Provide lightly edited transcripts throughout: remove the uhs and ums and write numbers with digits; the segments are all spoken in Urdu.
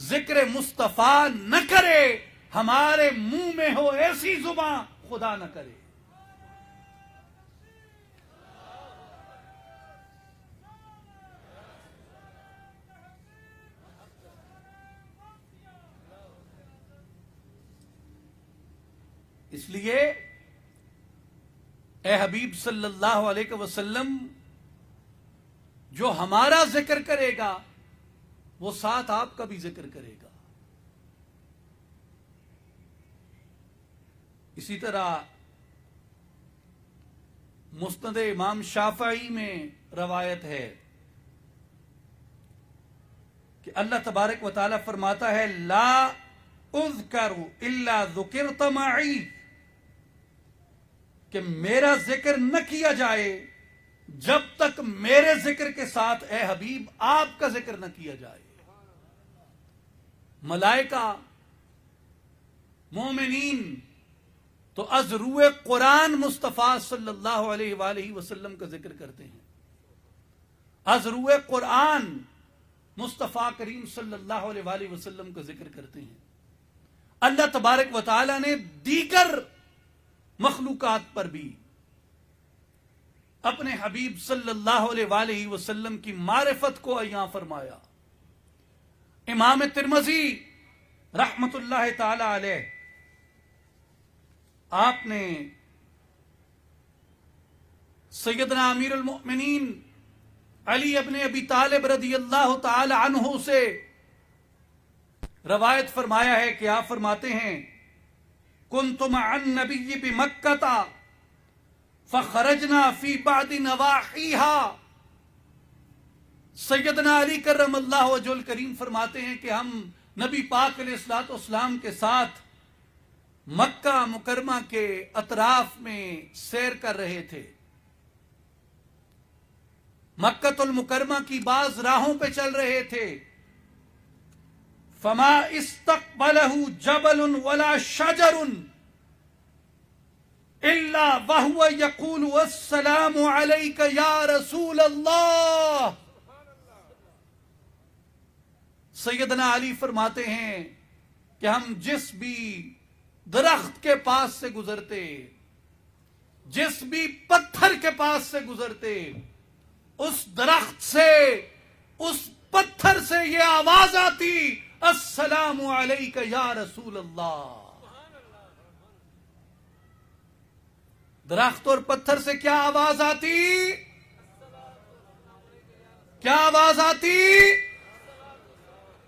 ذکر مصطفیٰ نہ کرے، ہمارے منہ میں ہو ایسی زباں خدا نہ کرے۔ اس لیے اے حبیب صلی اللہ علیہ وسلم، جو ہمارا ذکر کرے گا وہ ساتھ آپ کا بھی ذکر کرے گا۔ اسی طرح مسند امام شافعی میں روایت ہے کہ اللہ تبارک و تعالی فرماتا ہے لا اذکر الا ذکرت معی، کہ میرا ذکر نہ کیا جائے جب تک میرے ذکر کے ساتھ اے حبیب آپ کا ذکر نہ کیا جائے۔ ملائکہ، مومنین تو از روئے قرآن مصطفیٰ صلی اللہ علیہ وآلہ وسلم کا ذکر کرتے ہیں، از روئے قرآن مصطفیٰ کریم صلی اللہ علیہ وآلہ وسلم کا ذکر کرتے ہیں۔ اللہ تبارک و تعالی نے دیگر مخلوقات پر بھی اپنے حبیب صلی اللہ علیہ وآلہ وسلم کی معرفت کو عیاں فرمایا۔ امام ترمذی رحمت اللہ تعالی علیہ، آپ نے سیدنا امیر المؤمنین علی ابن ابی طالب رضی اللہ تعالی عنہ سے روایت فرمایا ہے کہ آپ فرماتے ہیں کنت مع النبی بمکہ فخرجنا فی بعض نواحیہا۔ سیدنا علی کرم اللہ وجہ الکریم فرماتے ہیں کہ ہم نبی پاک علیہ الصلوۃ والسلام کے ساتھ مکہ مکرمہ کے اطراف میں سیر کر رہے تھے، مکہ المکرمہ کی بعض راہوں پہ چل رہے تھے، فما استقبلہ جبل ولا شجر الا وهو يقول السلام علیک یا رسول اللہ۔ سیدنا علی فرماتے ہیں کہ ہم جس بھی درخت کے پاس سے گزرتے، جس بھی پتھر کے پاس سے گزرتے، اس درخت سے، اس پتھر سے یہ آواز آتی السلام علیک یا رسول اللہ۔ درخت اور پتھر سے کیا آواز آتی؟ کیا آواز آتی؟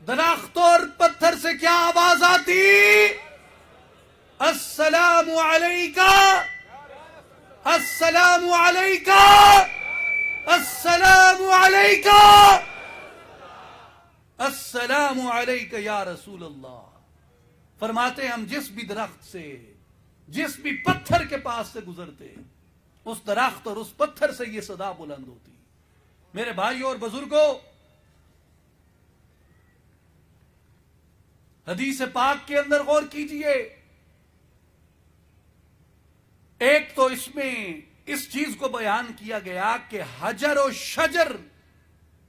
درخت اور پتھر سے کیا آواز آتی؟ السلام علیکہ، السلام علیکہ، السلام علیکہ، السلام علیکہ یا رسول اللہ۔ فرماتے ہیں ہم جس بھی درخت سے، جس بھی پتھر کے پاس سے گزرتے، اس درخت اور اس پتھر سے یہ صدا بلند ہوتی۔ میرے بھائیوں اور بزرگوں، حدیث پاک کے اندر غور کیجئے، ایک تو اس میں اس چیز کو بیان کیا گیا کہ حجر و شجر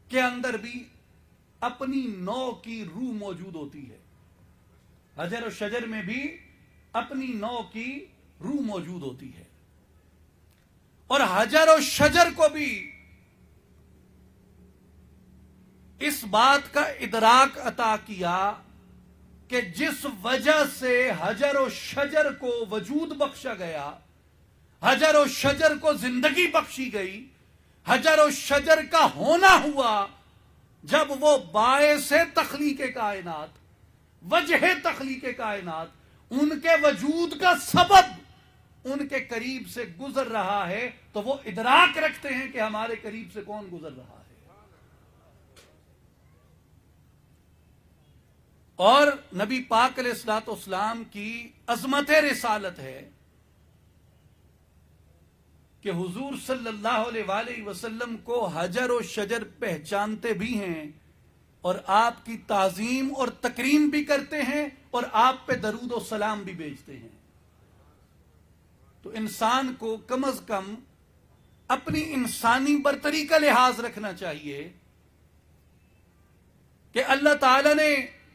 کے اندر بھی اپنی نوع کی روح موجود ہوتی ہے، حجر و شجر میں بھی اپنی نوع کی روح موجود ہوتی ہے، اور حجر و شجر کو بھی اس بات کا ادراک عطا کیا کہ جس وجہ سے حجر و شجر کو وجود بخشا گیا، حجر و شجر کو زندگی بخشی گئی، حجر و شجر کا ہونا ہوا جب وہ باعث تخلیق کائنات، وجہ تخلیق کائنات، ان کے وجود کا سبب ان کے قریب سے گزر رہا ہے، تو وہ ادراک رکھتے ہیں کہ ہمارے قریب سے کون گزر رہا ہے۔ اور نبی پاک علیہ الصلوۃ والسلام کی عظمت رسالت ہے کہ حضور صلی اللہ علیہ وآلہ وسلم کو حجر و شجر پہچانتے بھی ہیں، اور آپ کی تعظیم اور تکریم بھی کرتے ہیں، اور آپ پہ درود و سلام بھی بھیجتے ہیں۔ تو انسان کو کم از کم اپنی انسانی برتری کا لحاظ رکھنا چاہیے کہ اللہ تعالی نے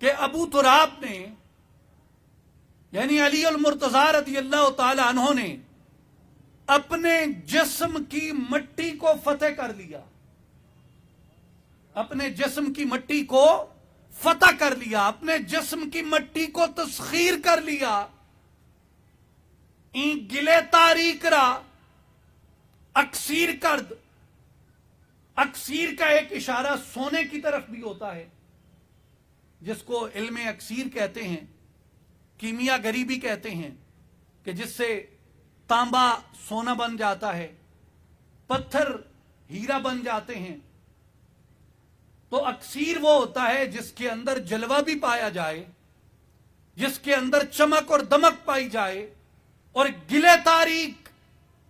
کہ ابو تراب نے یعنی علی المرتضی رضی اللہ تعالی عنہ نے اپنے جسم کی مٹی کو فتح کر لیا، اپنے جسم کی مٹی کو فتح کر لیا، اپنے جسم کی مٹی کو تسخیر کر لیا۔ این گلے تاریک را اکسیر کرد، اکسیر کا ایک اشارہ سونے کی طرف بھی ہوتا ہے، جس کو علم اکسیر کہتے ہیں، کیمیا گری بھی کہتے ہیں، کہ جس سے تانبا سونا بن جاتا ہے، پتھر ہیرا بن جاتے ہیں۔ تو اکسیر وہ ہوتا ہے جس کے اندر جلوہ بھی پایا جائے، جس کے اندر چمک اور دمک پائی جائے، اور گلے تاریک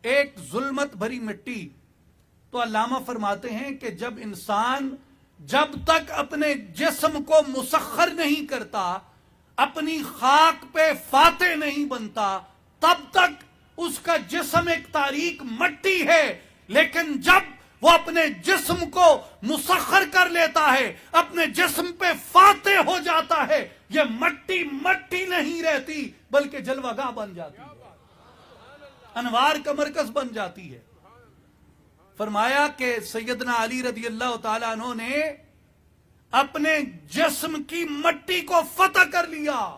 ایک ظلمت بھری مٹی۔ تو علامہ فرماتے ہیں کہ جب انسان جب تک اپنے جسم کو مسخر نہیں کرتا، اپنی خاک پہ فاتح نہیں بنتا، تب تک اس کا جسم ایک تاریک مٹی ہے۔ لیکن جب وہ اپنے جسم کو مسخر کر لیتا ہے، اپنے جسم پہ فاتح ہو جاتا ہے، یہ مٹی مٹی نہیں رہتی بلکہ جلوہ گاہ بن جاتی ہے، انوار کا مرکز بن جاتی ہے۔ فرمایا کہ سیدنا علی رضی اللہ تعالیٰ عنہ نے اپنے جسم کی مٹی کو فتح کر لیا۔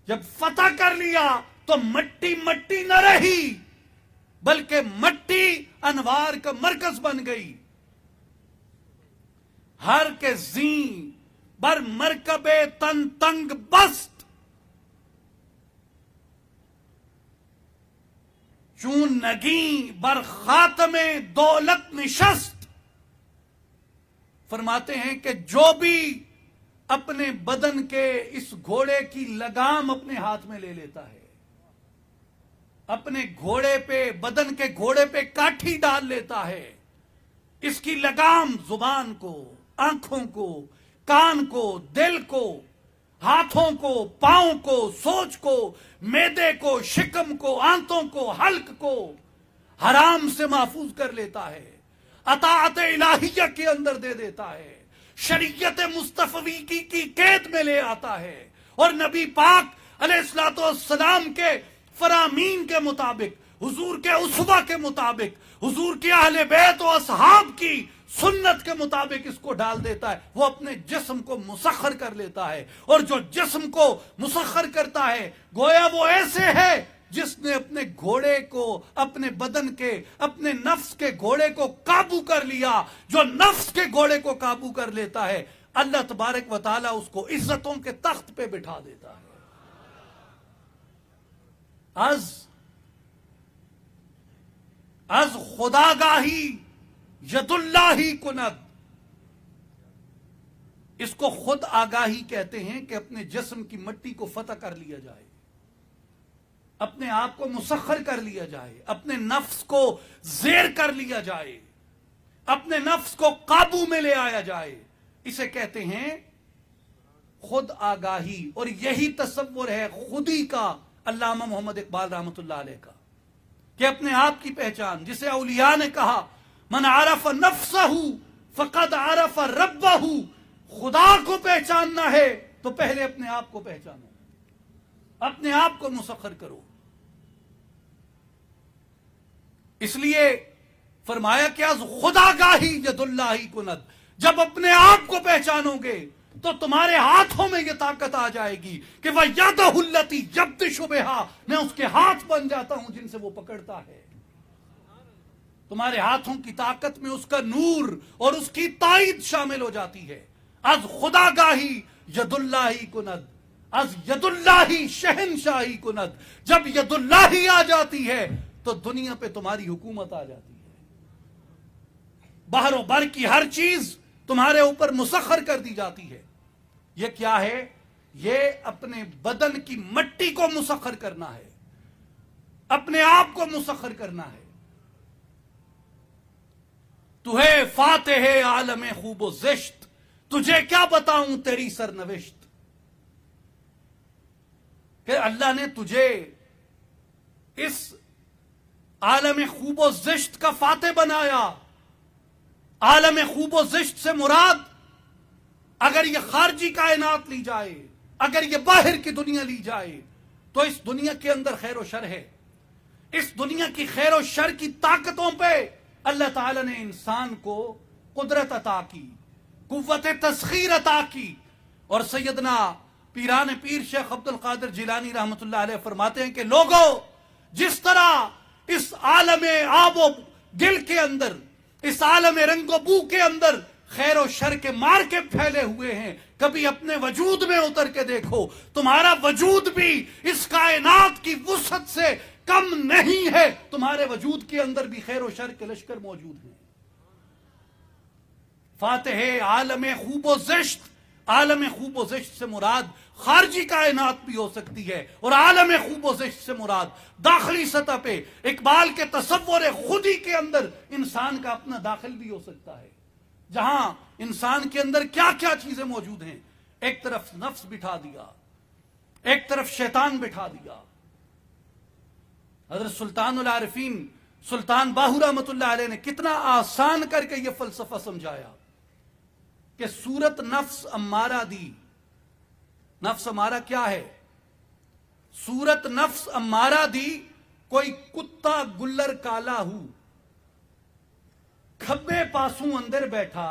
جب فتح کر لیا تو مٹی مٹی نہ رہی بلکہ مٹی انوار کا مرکز بن گئی۔ ہر کے زین بر مرکب تن تنگ بست، چون نگیں بر خاتم دولت نشست۔ فرماتے ہیں کہ جو بھی اپنے بدن کے اس گھوڑے کی لگام اپنے ہاتھ میں لے لیتا ہے، اپنے گھوڑے پہ، بدن کے گھوڑے پہ کاٹھی ڈال لیتا ہے، اس کی لگام زبان کو، آنکھوں کو، کان کو، دل کو، ہاتھوں کو، پاؤں کو، سوچ کو، معدے کو، شکم کو، آنتوں کو، حلق کو حرام سے محفوظ کر لیتا ہے، اطاعت الہیہ کے اندر دے دیتا ہے، شریعت مصطفی کی قید میں لے آتا ہے، اور نبی پاک علیہ الصلوۃ والسلام کے فرامین کے مطابق، حضور کے اسوہ کے مطابق، حضور کے اہل بیت و اصحاب کی سنت کے مطابق اس کو ڈال دیتا ہے۔ وہ اپنے جسم کو مسخر کر لیتا ہے، اور جو جسم کو مسخر کرتا ہے گویا وہ ایسے ہے جس نے اپنے گھوڑے کو، اپنے بدن کے، اپنے نفس کے گھوڑے کو قابو کر لیا۔ جو نفس کے گھوڑے کو قابو کر لیتا ہے اللہ تبارک و تعالیٰ اس کو عزتوں کے تخت پہ بٹھا دیتا ہے۔ از خداگاہی ید اللہ کند، اس کو خود آگاہی کہتے ہیں کہ اپنے جسم کی مٹی کو فتح کر لیا جائے، اپنے آپ کو مسخر کر لیا جائے، اپنے نفس کو زیر کر لیا جائے، اپنے نفس کو قابو میں لے آیا جائے، اسے کہتے ہیں خود آگاہی۔ اور یہی تصور ہے خودی کا علامہ محمد اقبال رحمۃ اللہ علیہ کا، کہ اپنے آپ کی پہچان، جسے اولیاء نے کہا من عرف نفسہ فقد عرف ربہ، خدا کو پہچاننا ہے تو پہلے اپنے آپ کو پہچانو، اپنے آپ کو مسخر کرو۔ اس لیے فرمایا کہ از خدا گاہی ید اللہ کند، جب اپنے آپ کو پہچانو گے تو تمہارے ہاتھوں میں یہ طاقت آ جائے گی کہ وہ یدہ التی یبطش بہا، میں اس کے ہاتھ بن جاتا ہوں جن سے وہ پکڑتا ہے۔ تمہارے ہاتھوں کی طاقت میں اس کا نور اور اس کی تائید شامل ہو جاتی ہے۔ از خدا گاہی ید اللہ کند، از ید اللہ شہنشاہی کند، جب ید اللہ آ جاتی ہے تو دنیا پہ تمہاری حکومت آ جاتی ہے، بحر و بر کی ہر چیز تمہارے اوپر مسخر کر دی جاتی ہے۔ یہ کیا ہے؟ یہ اپنے بدن کی مٹی کو مسخر کرنا ہے، اپنے آپ کو مسخر کرنا ہے۔ تو ہے فاتح عالم خوب و زشت، تجھے کیا بتاؤں تیری سرنوشت، کہ اللہ نے تجھے اس عالم خوب و زشت کا فاتح بنایا. عالم خوب و زشت سے مراد اگر یہ خارجی کائنات لی جائے, اگر یہ باہر کی دنیا لی جائے, تو اس دنیا کے اندر خیر و شر ہے. اس دنیا کی خیر و شر کی طاقتوں پہ اللہ تعالی نے انسان کو قدرت عطا کی, قوت تسخیر عطا کی. اور سیدنا پیران پیر شیخ عبد القادر جیلانی رحمۃ اللہ علیہ فرماتے ہیں کہ لوگوں, جس طرح اس عالم آب و گل کے اندر, اس عالم رنگ و بو کے اندر خیر و شر کے مار کے پھیلے ہوئے ہیں, کبھی اپنے وجود میں اتر کے دیکھو, تمہارا وجود بھی اس کائنات کی وسعت سے کم نہیں ہے. تمہارے وجود کے اندر بھی خیر و شر کے لشکر موجود ہیں. فاتح عالم خوب و زشت, عالم خوب و زشت سے مراد خارجی کائنات بھی ہو سکتی ہے, اور عالم خوب و زشت سے مراد داخلی سطح پہ اقبال کے تصور خودی کے اندر انسان کا اپنا داخل بھی ہو سکتا ہے, جہاں انسان کے اندر کیا کیا چیزیں موجود ہیں. ایک طرف نفس بٹھا دیا, ایک طرف شیطان بٹھا دیا. حضرت سلطان العارفین سلطان باہو رحمۃ اللہ علیہ نے کتنا آسان کر کے یہ فلسفہ سمجھایا کہ صورت نفس امارہ دی. نفس امارہ کیا ہے؟ صورت نفس امارہ دی, کوئی کتا گلر کالا ہو, کھبے پاسوں اندر بیٹھا,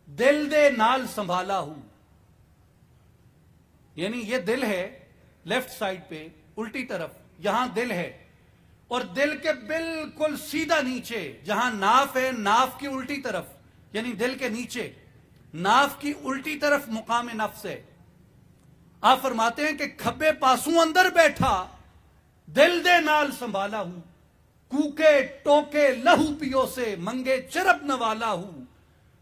دل دے نال سنبھالا ہوں. یعنی یہ دل ہے لیفٹ سائڈ پہ الٹی طرف, یہاں دل ہے, اور دل کے بالکل سیدھا نیچے جہاں ناف ہے, ناف کی الٹی طرف, یعنی دل کے نیچے ناف کی الٹی طرف مقام نفس ہے. آپ فرماتے ہیں کہ کھبے پاسوں اندر بیٹھا, دل دے نال سنبھالا ہوں, کوکے ٹوکے لہو پیو سے منگے چرب نوالا ہوں,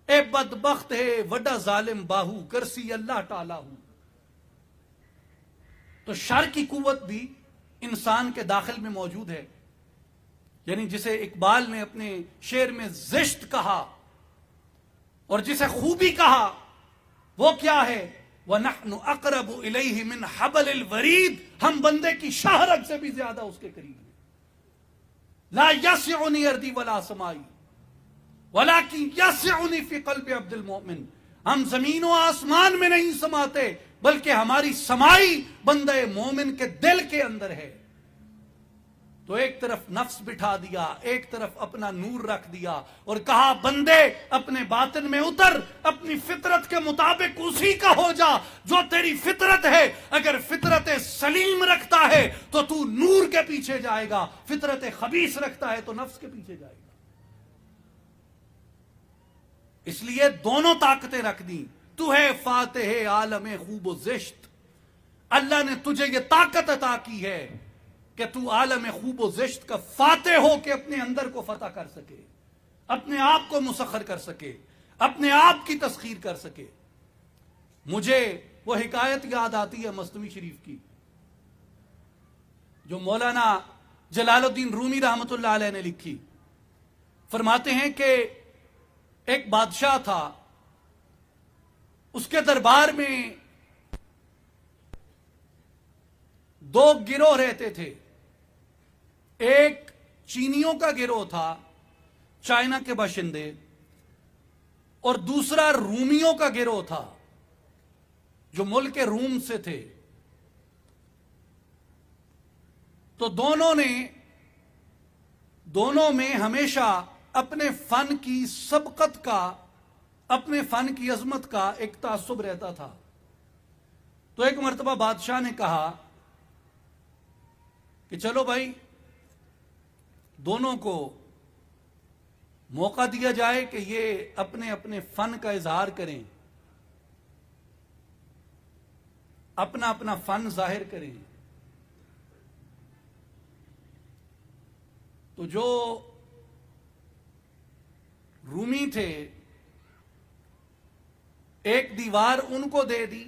اے بدبخت ہے وڈا ظالم باہو کرسی اللہ ٹالا ہوں. تو شر کی قوت بھی انسان کے داخل میں موجود ہے. یعنی جسے اقبال نے اپنے شعر میں زشت کہا اور جسے خوبی کہا, وہ کیا ہے؟ وَنَحْنُ أَقْرَبُ إِلَيْهِ مِنْ حَبَلِ الْوَرِيدِ, ہم بندے کی شاہ رگ سے بھی زیادہ اس کے قریب ہیں. لا يَسِعُنِي أَرْضِي وَلَا سَمَائِي وَلَكِنْ يَسِعُنِي فِي قَلْبِ عَبْدِ الْمُؤْمِنِ. ہم زمین و آسمان میں نہیں سماتے, بلکہ ہماری سمائی بندے مومن کے دل کے اندر ہے. تو ایک طرف نفس بٹھا دیا, ایک طرف اپنا نور رکھ دیا, اور کہا بندے اپنے باطن میں اتر, اپنی فطرت کے مطابق اسی کا ہو جا جو تیری فطرت ہے. اگر فطرت سلیم رکھتا ہے تو تو نور کے پیچھے جائے گا, فطرت خبیث رکھتا ہے تو نفس کے پیچھے جائے گا. اس لیے دونوں طاقتیں رکھ دیں. تو ہے فاتح عالم خوب و زشت, اللہ نے تجھے یہ طاقت عطا کی ہے کہ تو عالم خوب و زشت کا فاتح ہو کے اپنے اندر کو فتح کر سکے, اپنے آپ کو مسخر کر سکے, اپنے آپ کی تسخیر کر سکے. مجھے وہ حکایت یاد آتی ہے مثنوی شریف کی, جو مولانا جلال الدین رومی رحمۃ اللہ علیہ نے لکھی. فرماتے ہیں کہ ایک بادشاہ تھا, اس کے دربار میں دو گروہ رہتے تھے. ایک چینیوں کا گروہ تھا, چائنا کے باشندے, اور دوسرا رومیوں کا گروہ تھا جو ملک روم سے تھے. تو دونوں میں ہمیشہ اپنے فن کی سبقت کا, اپنے فن کی عظمت کا ایک تعصب رہتا تھا. تو ایک مرتبہ بادشاہ نے کہا کہ چلو بھائی, دونوں کو موقع دیا جائے کہ یہ اپنے اپنے فن کا اظہار کریں, اپنا اپنا فن ظاہر کریں. تو جو رومی تھے ایک دیوار ان کو دے دی,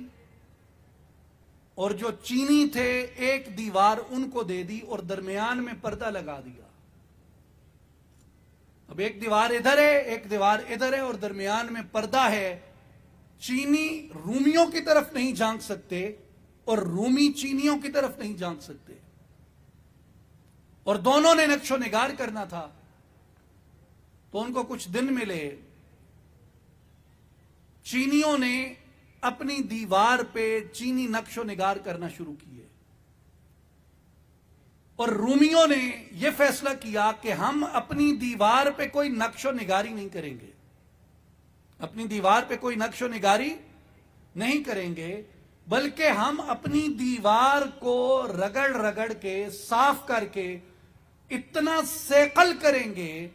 اور جو چینی تھے ایک دیوار ان کو دے دی, اور درمیان میں پردہ لگا دیا. اب ایک دیوار ادھر ہے, ایک دیوار ادھر ہے, اور درمیان میں پردہ ہے. چینی رومیوں کی طرف نہیں جھانک سکتے اور رومی چینیوں کی طرف نہیں جھانک سکتے. اور دونوں نے نقش و نگار کرنا تھا، تو ان کو کچھ دن ملے۔ چینیوں نے اپنی دیوار پہ چینی نقش و نگار کرنا شروع کیے، اور رومیوں نے یہ فیصلہ کیا کہ ہم اپنی دیوار پہ کوئی نقش و نگاری نہیں کریں گے، اپنی دیوار پہ کوئی نقش و نگاری نہیں کریں گے، بلکہ ہم اپنی دیوار کو رگڑ رگڑ کے صاف کر کے اتنا سیقل کریں گے،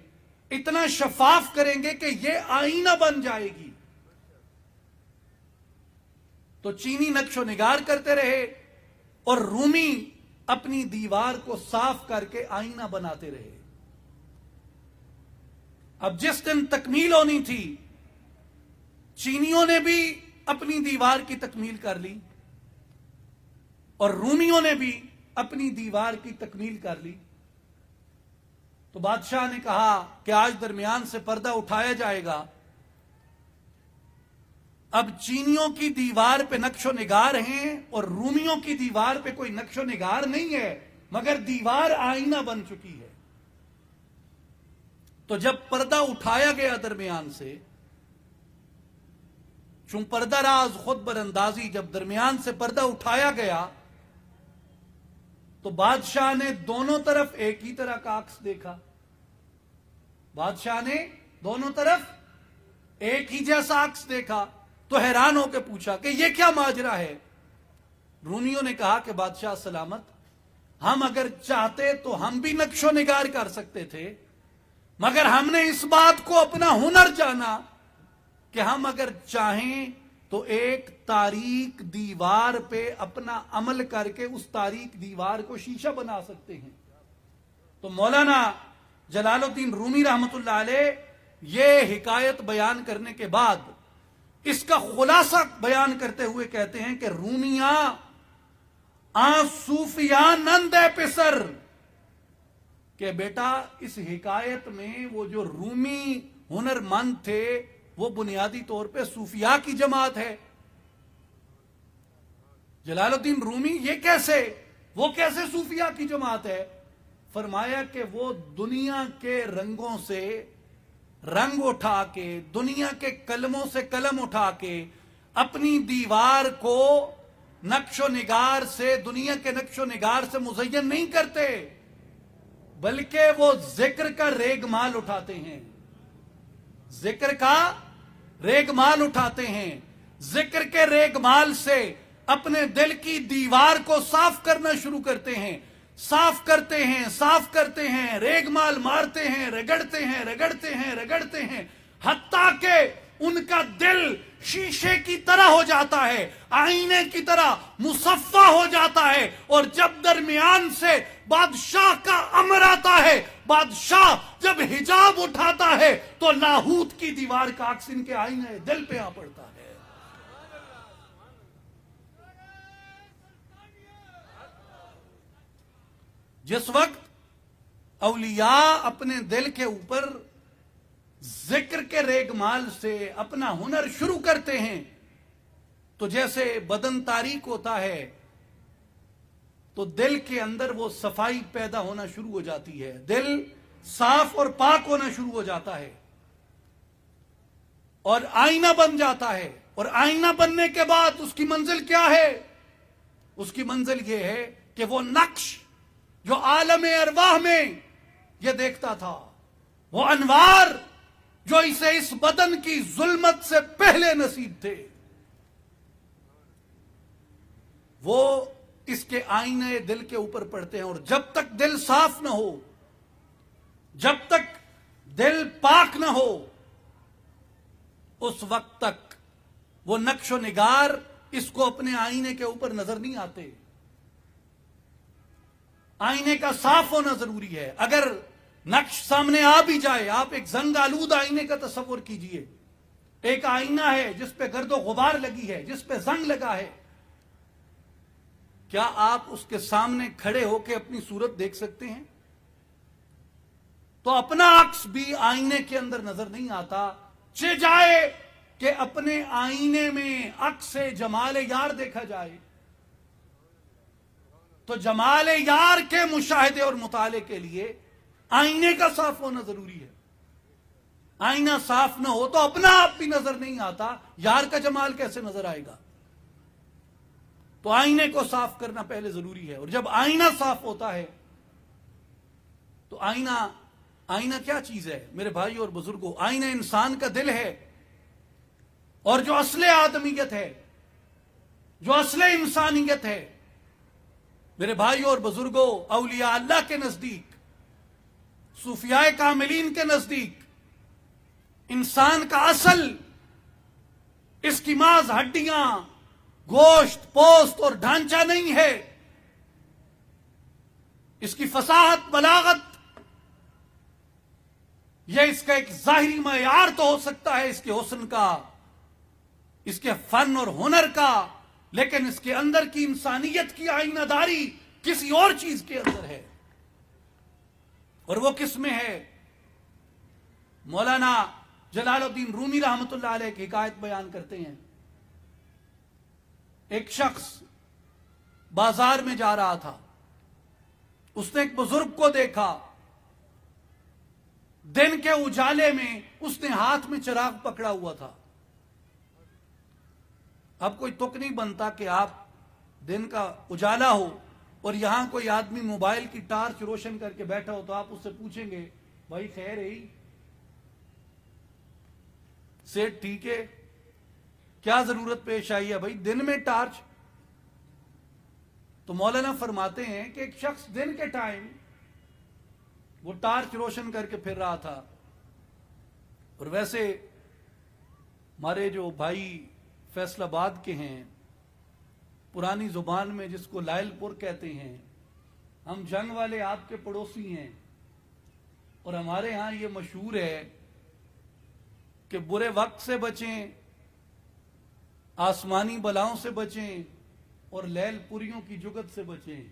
اتنا شفاف کریں گے کہ یہ آئینہ بن جائے گی۔ تو چینی نقش و نگار کرتے رہے اور رومی اپنی دیوار کو صاف کر کے آئینہ بناتے رہے۔ اب جس دن تکمیل ہونی تھی، چینیوں نے بھی اپنی دیوار کی تکمیل کر لی اور رومیوں نے بھی اپنی دیوار کی تکمیل کر لی۔ تو بادشاہ نے کہا کہ آج درمیان سے پردہ اٹھایا جائے گا۔ اب چینیوں کی دیوار پہ نقش و نگار ہیں اور رومیوں کی دیوار پہ کوئی نقش و نگار نہیں ہے، مگر دیوار آئینہ بن چکی ہے۔ تو جب پردہ اٹھایا گیا درمیان سے، چون پردہ راز خود براندازی، جب درمیان سے پردہ اٹھایا گیا تو بادشاہ نے دونوں طرف ایک ہی طرح کا عکس دیکھا۔ بادشاہ نے دونوں طرف ایک ہی جیسا عکس دیکھا تو حیران ہو کے پوچھا کہ یہ کیا ماجرا ہے؟ رومیوں نے کہا کہ بادشاہ سلامت، ہم اگر چاہتے تو ہم بھی نقش و نگار کر سکتے تھے، مگر ہم نے اس بات کو اپنا ہنر جانا کہ ہم اگر چاہیں تو ایک تاریک دیوار پہ اپنا عمل کر کے اس تاریک دیوار کو شیشہ بنا سکتے ہیں۔ تو مولانا جلال الدین رومی رحمت اللہ علیہ یہ حکایت بیان کرنے کے بعد اس کا خلاصہ بیان کرتے ہوئے کہتے ہیں کہ رومیاں صوفیاں نند پسر، کہ بیٹا اس حکایت میں وہ جو رومی ہنر مند تھے وہ بنیادی طور پہ صوفیاء کی جماعت ہے۔ جلال الدین رومی وہ کیسے صوفیاء کی جماعت ہے؟ فرمایا کہ وہ دنیا کے رنگوں سے رنگ اٹھا کے، دنیا کے کلموں سے قلم اٹھا کے اپنی دیوار کو نقش و نگار سے، دنیا کے نقش و نگار سے مزین نہیں کرتے، بلکہ وہ ذکر کا ریگ مال اٹھاتے ہیں، ذکر کا ریگ مال اٹھاتے ہیں، ذکر کے ریگ مال سے اپنے دل کی دیوار کو صاف کرنا شروع کرتے ہیں، صاف کرتے ہیں، ریگ مال مارتے ہیں، رگڑتے ہیں، حتیٰ کہ ان کا دل شیشے کی طرح ہو جاتا ہے، آئینے کی طرح مصفہ ہو جاتا ہے، اور جب درمیان سے بادشاہ کا امر آتا ہے، بادشاہ جب حجاب اٹھاتا ہے تو لاہوت کی دیوار کا عکس ان کے آئینے دل پہ آ پڑتا ہے۔ جس وقت اولیاء اپنے دل کے اوپر ذکر کے ریگ مال سے اپنا ہنر شروع کرتے ہیں تو جیسے بدن تاریک ہوتا ہے تو دل کے اندر وہ صفائی پیدا ہونا شروع ہو جاتی ہے، دل صاف اور پاک ہونا شروع ہو جاتا ہے اور آئینہ بن جاتا ہے۔ اور آئینہ بننے کے بعد اس کی منزل کیا ہے؟ اس کی منزل یہ ہے کہ وہ نقش جو عالم ارواح میں یہ دیکھتا تھا، وہ انوار جو اسے اس بدن کی ظلمت سے پہلے نصیب تھے، وہ اس کے آئینے دل کے اوپر پڑتے ہیں۔ اور جب تک دل صاف نہ ہو، جب تک دل پاک نہ ہو، اس وقت تک وہ نقش و نگار اس کو اپنے آئینے کے اوپر نظر نہیں آتے۔ آئینے کا صاف ہونا ضروری ہے۔ اگر نقش سامنے آ بھی جائے، آپ ایک زنگ آلود آئینے کا تصور کیجئے، ایک آئینہ ہے جس پہ گرد و غبار لگی ہے، جس پہ زنگ لگا ہے، کیا آپ اس کے سامنے کھڑے ہو کے اپنی صورت دیکھ سکتے ہیں؟ تو اپنا عکس بھی آئینے کے اندر نظر نہیں آتا، چہ جائے کہ اپنے آئینے میں عکس جمال یار دیکھا جائے۔ تو جمال یار کے مشاہدے اور مطالعے کے لیے آئینے کا صاف ہونا ضروری ہے. آئینہ صاف نہ ہو تو اپنا آپ بھی نظر نہیں آتا, یار کا جمال کیسے نظر آئے گا؟ تو آئینے کو صاف کرنا پہلے ضروری ہے. اور جب آئینہ صاف ہوتا ہے تو آئینہ کیا چیز ہے میرے بھائی اور بزرگوں؟ آئینہ انسان کا دل ہے. اور جو اصل آدمیت ہے, جو اصل انسانیت ہے میرے بھائی اور بزرگوں, اولیاء اللہ کے نزدیک, صوفیاء کاملین کے نزدیک, انسان کا اصل اس کی محض ہڈیاں, گوشت, پوست اور ڈھانچہ نہیں ہے. اس کی فصاحت, بلاغت, یہ اس کا ایک ظاہری معیار تو ہو سکتا ہے اس کے حسن کا, اس کے فن اور ہنر کا, لیکن اس کے اندر کی انسانیت کی آئینہ داری کسی اور چیز کے اندر ہے. اور وہ کس میں ہے؟ مولانا جلال الدین رومی رحمت اللہ علیہ کی حکایت بیان کرتے ہیں. ایک شخص بازار میں جا رہا تھا, اس نے ایک بزرگ کو دیکھا. دن کے اجالے میں اس نے ہاتھ میں چراغ پکڑا ہوا تھا. اب کوئی تک نہیں بنتا کہ آپ دن کا اجالا ہو اور یہاں کوئی آدمی موبائل کی ٹارچ روشن کر کے بیٹھا ہو تو آپ اس سے پوچھیں گے بھائی خیر ہے, سیٹ ٹھیک ہے, کیا ضرورت پیش آئی ہے بھائی دن میں ٹارچ؟ تو مولانا فرماتے ہیں کہ ایک شخص دن کے ٹائم وہ ٹارچ روشن کر کے پھر رہا تھا. اور ویسے ہمارے جو بھائی فیصل آباد کے ہیں, پرانی زبان میں جس کو لائل پور کہتے ہیں, ہم جنگ والے آپ کے پڑوسی ہیں. اور ہمارے ہاں یہ مشہور ہے کہ برے وقت سے بچیں, آسمانی بلاؤں سے بچیں اور لیل پوریوں کی جگت سے بچیں.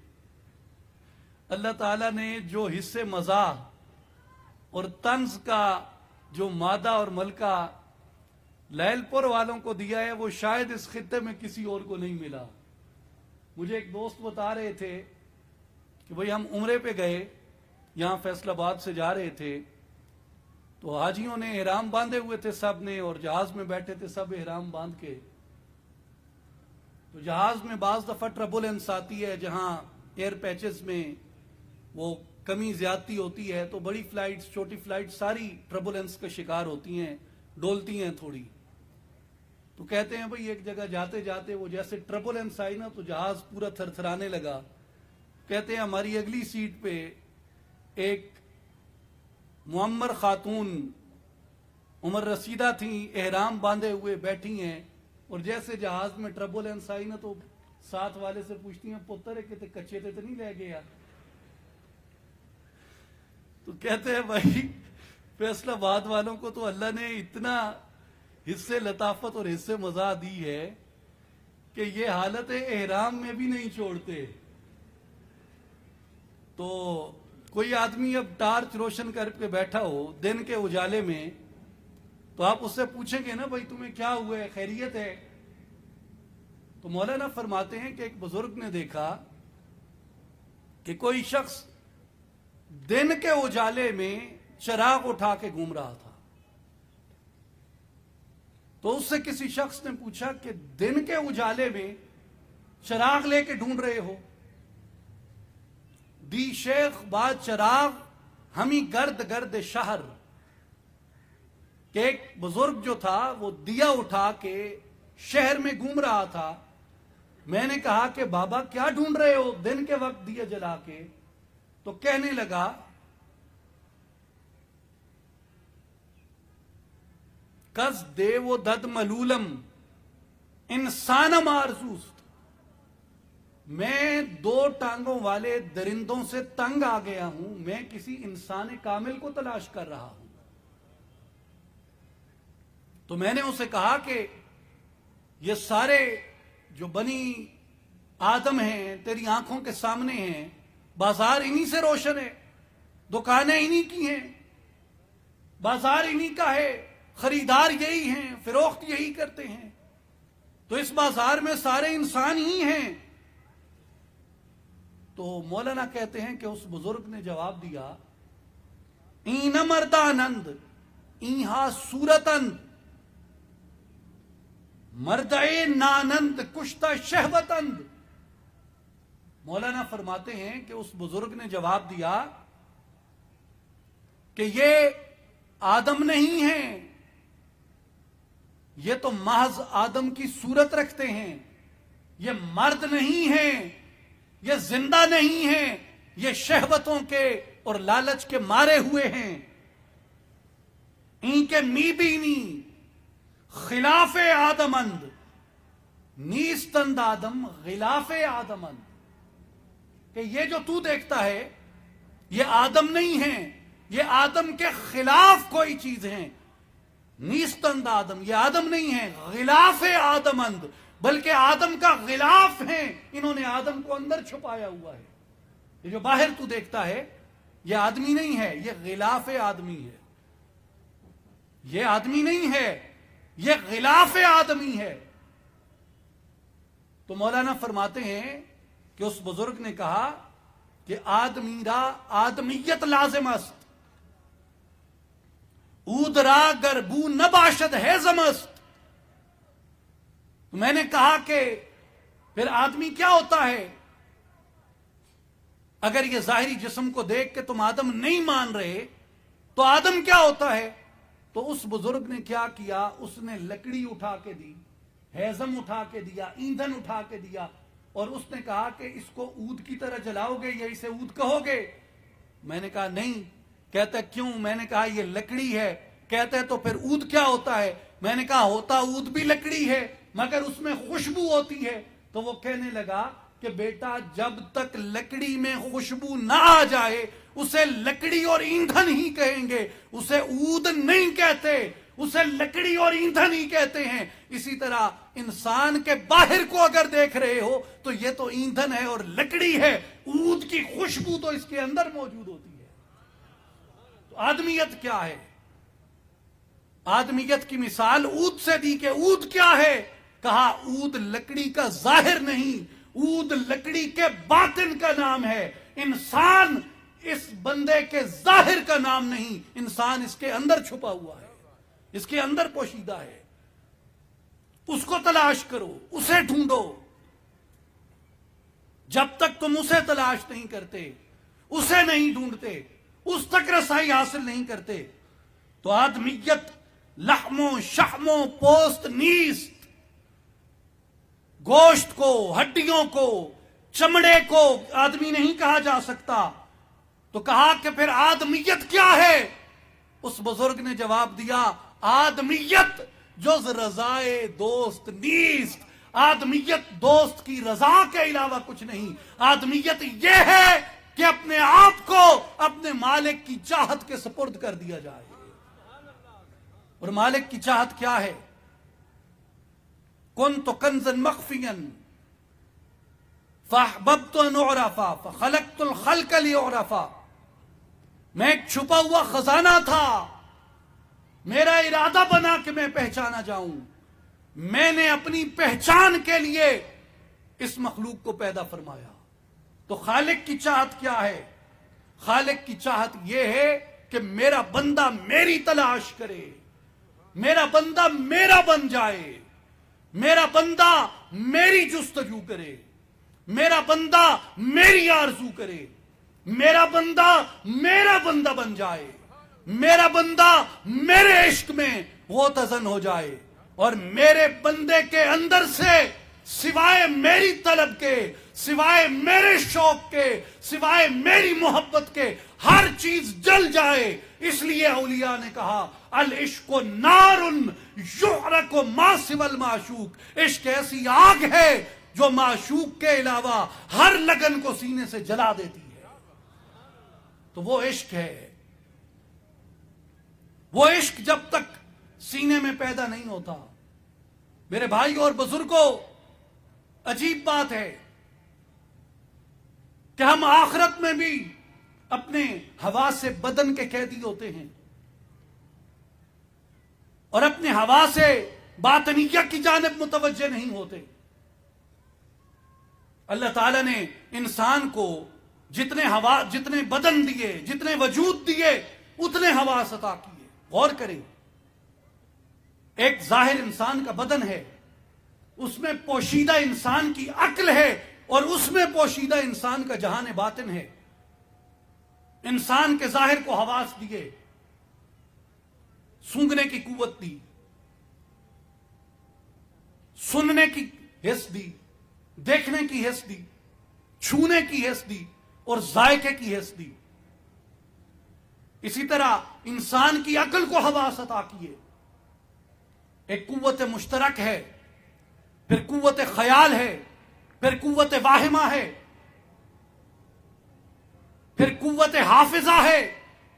اللہ تعالیٰ نے جو حصے مزاح اور طنز کا جو مادہ اور ملکہ لیل پور والوں کو دیا ہے وہ شاید اس خطے میں کسی اور کو نہیں ملا. مجھے ایک دوست بتا رہے تھے کہ بھئی ہم عمرے پہ گئے, یہاں فیصل آباد سے جا رہے تھے, تو حاجیوں نے احرام باندھے ہوئے تھے سب نے, اور جہاز میں بیٹھے تھے سب احرام باندھ کے. تو جہاز میں بعض دفعہ ٹربولنس آتی ہے, جہاں ایئر پیچز میں وہ کمی زیادتی ہوتی ہے, تو بڑی فلائٹس, چھوٹی فلائٹس ساری ٹربولنس کا شکار ہوتی ہیں, ڈولتی ہیں تھوڑی. تو کہتے ہیں بھئی ایک جگہ جاتے جاتے وہ جیسے ٹربولنس آئی نا تو جہاز پورا تھر تھرانے لگا. کہتے ہیں ہماری اگلی سیٹ پہ ایک معمر خاتون عمر رسیدہ تھیں, احرام باندھے ہوئے بیٹھی ہیں, اور جیسے جہاز میں ٹربولنس آئی نا تو ساتھ والے سے پوچھتی ہیں پتر کتے کچے تے نہیں لے گیا. تو کہتے ہیں بھائی فیصلہ آباد والوں کو تو اللہ نے اتنا حصے لطافت اور حصے مزاح دی ہے کہ یہ حالت احرام میں بھی نہیں چھوڑتے. تو کوئی آدمی اب ٹارچ روشن کر کے بیٹھا ہو دن کے اجالے میں, تو آپ اس سے پوچھیں گے نا بھائی تمہیں کیا ہوا ہے, خیریت ہے؟ تو مولانا فرماتے ہیں کہ ایک بزرگ نے دیکھا کہ کوئی شخص دن کے اجالے میں چراغ اٹھا کے گھوم رہا تھا. تو اس سے کسی شخص نے پوچھا کہ دن کے اجالے میں چراغ لے کے ڈھونڈ رہے ہو؟ دی شیخ باد چراغ ہمیں گرد گرد شہر, کہ ایک بزرگ جو تھا وہ دیا اٹھا کے شہر میں گھوم رہا تھا. میں نے کہا کہ بابا کیا ڈھونڈ رہے ہو دن کے وقت دیا جلا کے؟ تو کہنے لگا کس دے وہ دد ملولم انسانم آرزوست, میں دو ٹانگوں والے درندوں سے تنگ آ گیا ہوں, میں کسی انسان کامل کو تلاش کر رہا ہوں. تو میں نے اسے کہا کہ یہ سارے جو بنی آدم ہیں تیری آنکھوں کے سامنے ہیں, بازار انہی سے روشن ہے, دکانیں انہی کی ہیں, بازار انہی کا ہے, خریدار یہی ہیں, فروخت یہی کرتے ہیں, تو اس بازار میں سارے انسان ہی ہیں. تو مولانا کہتے ہیں کہ اس بزرگ نے جواب دیا، این مردانند اینہا صورتند مردے نانند کشتہ شہوتند۔ مولانا فرماتے ہیں کہ اس بزرگ نے جواب دیا کہ یہ آدم نہیں ہیں، یہ تو محض آدم کی صورت رکھتے ہیں، یہ مرد نہیں ہیں، یہ زندہ نہیں ہیں، یہ شہوتوں کے اور لالچ کے مارے ہوئے ہیں۔ ان کے می بینی خلاف آدمند نیستند آدم غلاف آدمند، کہ یہ جو تو دیکھتا ہے یہ آدم نہیں ہیں، یہ آدم کے خلاف کوئی چیز ہیں۔ نیستند آدم، یہ آدم نہیں ہے، غلاف آدمند، بلکہ آدم کا غلاف ہیں، انہوں نے آدم کو اندر چھپایا ہوا ہے۔ یہ جو باہر تو دیکھتا ہے یہ آدمی نہیں ہے، یہ غلاف آدمی ہے، یہ آدمی نہیں ہے، یہ غلاف آدمی ہے۔ تو مولانا فرماتے ہیں کہ اس بزرگ نے کہا کہ آدمی را آدمیت لازم است، اود را گر بو نباشد ہیزم است۔ تو میں نے کہا کہ پھر آدمی کیا ہوتا ہے؟ اگر یہ ظاہری جسم کو دیکھ کے تم آدم نہیں مان رہے تو آدم کیا ہوتا ہے؟ تو اس بزرگ نے کیا کیا، اس نے لکڑی اٹھا کے دی، ہیزم اٹھا کے دیا، ایندھن اٹھا کے دیا، اور اس نے کہا کہ اس کو اود کی طرح جلاؤ گے یا اسے اود کہو گے؟ میں نے کہا نہیں۔ کہتا کیوں؟ میں نے کہا یہ لکڑی ہے۔ کہتا ہے تو پھر اود کیا ہوتا ہے؟ میں نے کہا ہوتا اود بھی لکڑی ہے مگر اس میں خوشبو ہوتی ہے۔ تو وہ کہنے لگا کہ بیٹا جب تک لکڑی میں خوشبو نہ آ جائے اسے لکڑی اور ایندھن ہی کہیں گے، اسے اود نہیں کہتے، اسے لکڑی اور ایندھن ہی کہتے ہیں۔ اسی طرح انسان کے باہر کو اگر دیکھ رہے ہو تو یہ تو ایندھن ہے اور لکڑی ہے، اود کی خوشبو تو اس کے اندر موجود ہوتی ہے۔ تو آدمیت کیا ہے؟ آدمیت کی مثال اود سے دی کہ اود کیا ہے؟ کہا اود لکڑی کا ظاہر نہیں، اود لکڑی کے باطن کا نام ہے۔ انسان اس بندے کے ظاہر کا نام نہیں، انسان اس کے اندر چھپا ہوا ہے، اس کے اندر پوشیدہ ہے۔ اس کو تلاش کرو، اسے ڈھونڈو۔ جب تک تم اسے تلاش نہیں کرتے، اسے نہیں ڈھونڈتے، اس تک رسائی حاصل نہیں کرتے تو آدمیت لحموں شحموں پوست نیست، گوشت کو، ہڈیوں کو، چمڑے کو آدمی نہیں کہا جا سکتا۔ تو کہا کہ پھر آدمیت کیا ہے؟ اس بزرگ نے جواب دیا، آدمیت جز رضائے دوست نیست، آدمیت دوست کی رضا کے علاوہ کچھ نہیں۔ آدمیت یہ ہے کہ اپنے آپ کو اپنے مالک کی چاہت کے سپرد کر دیا جائے۔ اور مالک کی چاہت کیا ہے؟ کنت کنزا مخفیا فاحببت ان اعرف فخلقت الخلق لیعرف۔ میں ایک چھپا ہوا خزانہ تھا، میرا ارادہ بنا کہ میں پہچانا جاؤں، میں نے اپنی پہچان کے لیے اس مخلوق کو پیدا فرمایا۔ تو خالق کی چاہت کیا ہے؟ خالق کی چاہت یہ ہے کہ میرا بندہ میری تلاش کرے، میرا بندہ میرا بن جائے، میرا بندہ میری جستجو کرے، میرا بندہ میری آرزو کرے، میرا بندہ میرا بندہ بن جائے، میرا بندہ میرے عشق میں غوطہ ہو جائے، اور میرے بندے کے اندر سے سوائے میری طلب کے، سوائے میرے شوق کے، سوائے میری محبت کے ہر چیز جل جائے۔ اس لیے اولیاء نے کہا العشق نار یحرق ما سوی المعشوق، عشق ایسی آگ ہے جو معشوق کے علاوہ ہر لگن کو سینے سے جلا دیتی ہے۔ تو وہ عشق ہے، وہ عشق جب تک سینے میں پیدا نہیں ہوتا۔ میرے بھائیوں اور بزرگوں، عجیب بات ہے کہ ہم آخرت میں بھی اپنے حواس سے بدن کے قیدی ہوتے ہیں اور اپنے حواس سے باطنیہ کی جانب متوجہ نہیں ہوتے۔ اللہ تعالیٰ نے انسان کو جتنے بدن دیے، جتنے وجود دیے، اتنے حواس عطا کیے. غور کریں، ایک ظاہر انسان کا بدن ہے، اس میں پوشیدہ انسان کی عقل ہے، اور اس میں پوشیدہ انسان کا جہان باطن ہے. انسان کے ظاہر کو حواس دیے، سونگنے کی قوت دی، سننے کی حس دی، دیکھنے کی حس دی، چھونے کی حس دی، اور ذائقے کی حس دی. اسی طرح انسان کی عقل کو حواس عطا کیے. ایک قوت مشترک ہے، پھر قوت خیال ہے، پھر قوت واہمہ ہے، پھر قوت حافظہ ہے،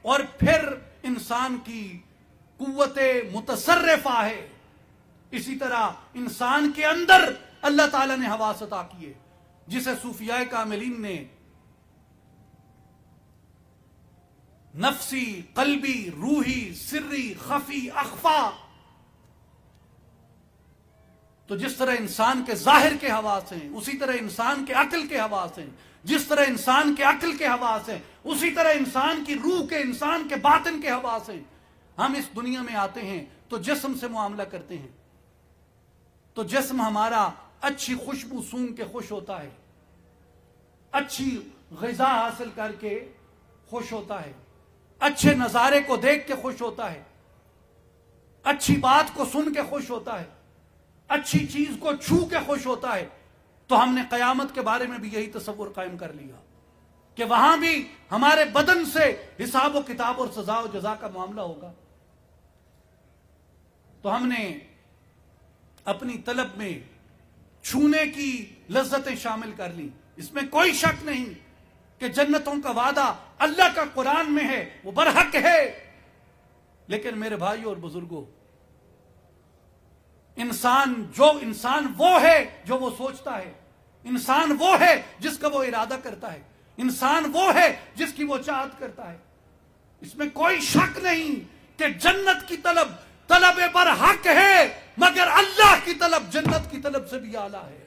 اور پھر انسان کی قوت متصرفہ ہے. اسی طرح انسان کے اندر اللہ تعالیٰ نے حواس عطا کیے، جسے صوفیاء کاملین نے نفسی، قلبی، روحی، سری، خفی، اخفا. تو جس طرح انسان کے ظاہر کے حواس ہیں، اسی طرح انسان کے عقل کے حواس ہیں. جس طرح انسان کے عقل کے حواس ہیں، اسی طرح انسان کی روح کے، انسان کے باطن کے حواس ہیں. ہم اس دنیا میں آتے ہیں تو جسم سے معاملہ کرتے ہیں، تو جسم ہمارا اچھی خوشبو سونگھ کے خوش ہوتا ہے، اچھی غذا حاصل کر کے خوش ہوتا ہے، اچھے نظارے کو دیکھ کے خوش ہوتا ہے، اچھی بات کو سن کے خوش ہوتا ہے، اچھی چیز کو چھو کے خوش ہوتا ہے. تو ہم نے قیامت کے بارے میں بھی یہی تصور قائم کر لیا کہ وہاں بھی ہمارے بدن سے حساب و کتاب اور سزا و جزا کا معاملہ ہوگا. تو ہم نے اپنی طلب میں چھونے کی لذتیں شامل کر لی. اس میں کوئی شک نہیں کہ جنتوں کا وعدہ اللہ کا قرآن میں ہے، وہ برحق ہے. لیکن میرے بھائیوں اور بزرگوں، انسان وہ ہے جو وہ سوچتا ہے، انسان وہ ہے جس کا وہ ارادہ کرتا ہے، انسان وہ ہے جس کی وہ چاہت کرتا ہے. اس میں کوئی شک نہیں کہ جنت کی طلب برحق ہے، مگر اللہ کی طلب جنت کی طلب سے بھی اعلیٰ ہے.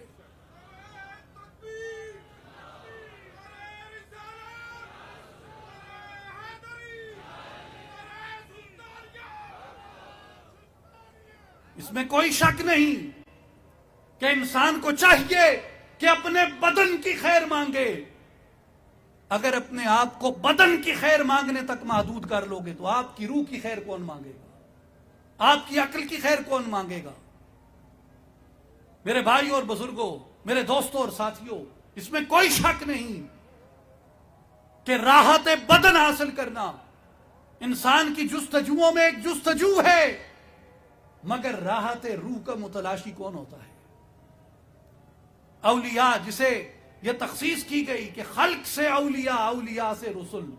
اس میں کوئی شک نہیں کہ انسان کو چاہیے کہ اپنے بدن کی خیر مانگے. اگر اپنے آپ کو بدن کی خیر مانگنے تک محدود کر لو گے تو آپ کی روح کی خیر کون مانگے گا؟ آپ کی عقل کی خیر کون مانگے گا؟ میرے بھائیوں اور بزرگوں، میرے دوستوں اور ساتھیوں، اس میں کوئی شک نہیں کہ راحت بدن حاصل کرنا انسان کی جستجوؤں میں ایک جستجو ہے، مگر راحت روح کا متلاشی کون ہوتا ہے؟ اولیاء، جسے یہ تخصیص کی گئی کہ خلق سے اولیاء، اولیاء سے رسل.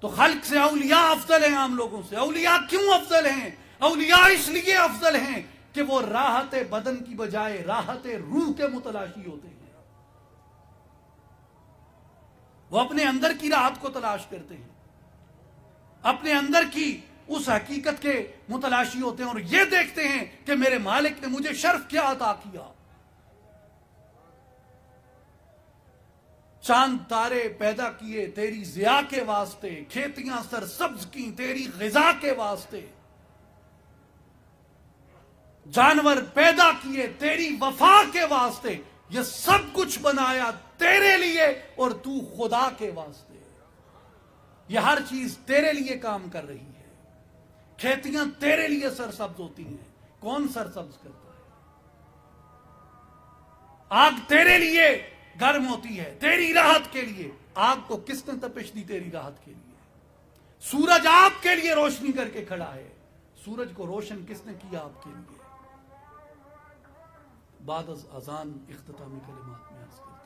تو خلق سے اولیاء افضل ہیں عام لوگوں سے. اولیاء کیوں افضل ہیں؟ اولیاء اس لیے افضل ہیں کہ وہ راحت بدن کی بجائے راحت روح کے متلاشی ہوتے ہیں. وہ اپنے اندر کی راحت کو تلاش کرتے ہیں، اپنے اندر کی اس حقیقت کے متلاشی ہوتے ہیں، اور یہ دیکھتے ہیں کہ میرے مالک نے مجھے شرف کیا عطا کیا. چاند تارے پیدا کیے تیری ضیاء کے واسطے، کھیتیاں سرسبز کی تیری غذا کے واسطے، جانور پیدا کیے تیری وفا کے واسطے. یہ سب کچھ بنایا تیرے لیے اور تو خدا کے واسطے. یہ ہر چیز تیرے لیے کام کر رہی ہے. کھیتیاں تیرے لیے سرسبز ہوتی ہیں. کون سرسبز کرتا ہے؟ آگ تیرے لیے گرم ہوتی ہے تیری راحت کے لیے. آگ کو کس نے تپش دی؟ تیری راحت کے لیے. سورج آپ کے لیے روشنی کر کے کھڑا ہے. سورج کو روشن کس نے کیا آپ کے لیے؟ بعد از اذان اختتامی کلمات میں عرض کرتا ہوں.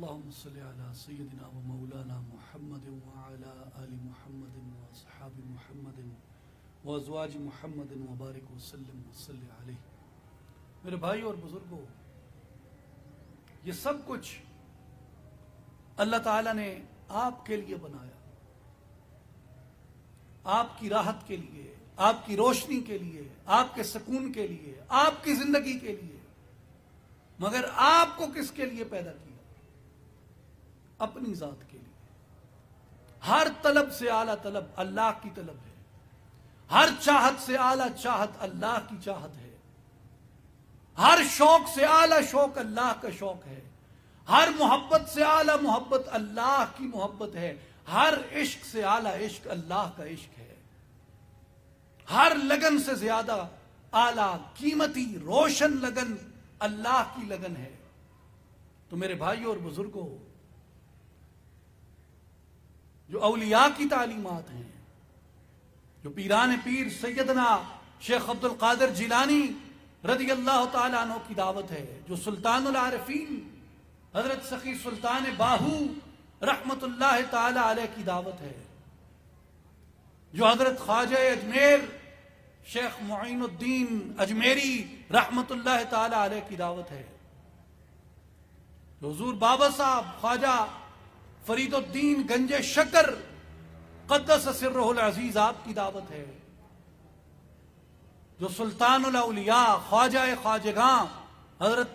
اللهم صل على سيدنا ومولانا محمد وعلى آل محمد وصحاب محمد وازواج محمد وبارک وسلم وصلی علیہ۔ میرے بھائی اور بزرگوں، یہ سب کچھ اللہ تعالیٰ نے آپ کے لیے بنایا، آپ کی راحت کے لیے، آپ کی روشنی کے لیے، آپ کے سکون کے لیے، آپ کی زندگی کے لیے۔ مگر آپ کو کس کے لیے پیدا کیا؟ اپنی ذات کے لیے۔ ہر طلب سے اعلیٰ طلب اللہ کی طلب ہے، ہر چاہت سے اعلیٰ چاہت اللہ کی چاہت ہے، ہر شوق سے اعلیٰ شوق اللہ کا شوق ہے، ہر محبت سے اعلیٰ محبت اللہ کی محبت ہے، ہر عشق سے اعلیٰ عشق اللہ کا عشق ہے، ہر لگن سے زیادہ اعلیٰ قیمتی روشن لگن اللہ کی لگن ہے۔ تو میرے بھائیوں اور بزرگوں، جو اولیاء کی تعلیمات ہیں، جو پیران پیر سیدنا شیخ عبد القادر جیلانی رضی اللہ تعالیٰ عنہ کی دعوت ہے، جو سلطان العارفین حضرت سخی سلطان باہو رحمت اللہ تعالی علیہ کی دعوت ہے، جو حضرت خواجہ اجمیر شیخ معین الدین اجمیری رحمت اللہ تعالی علیہ کی دعوت ہے، جو حضور بابا صاحب خواجہ فرید الدین گنج شکر قدس سرہ العزیز آپ کی دعوت ہے، جو سلطان الاولیاء خواجہ خواجگاں حضرت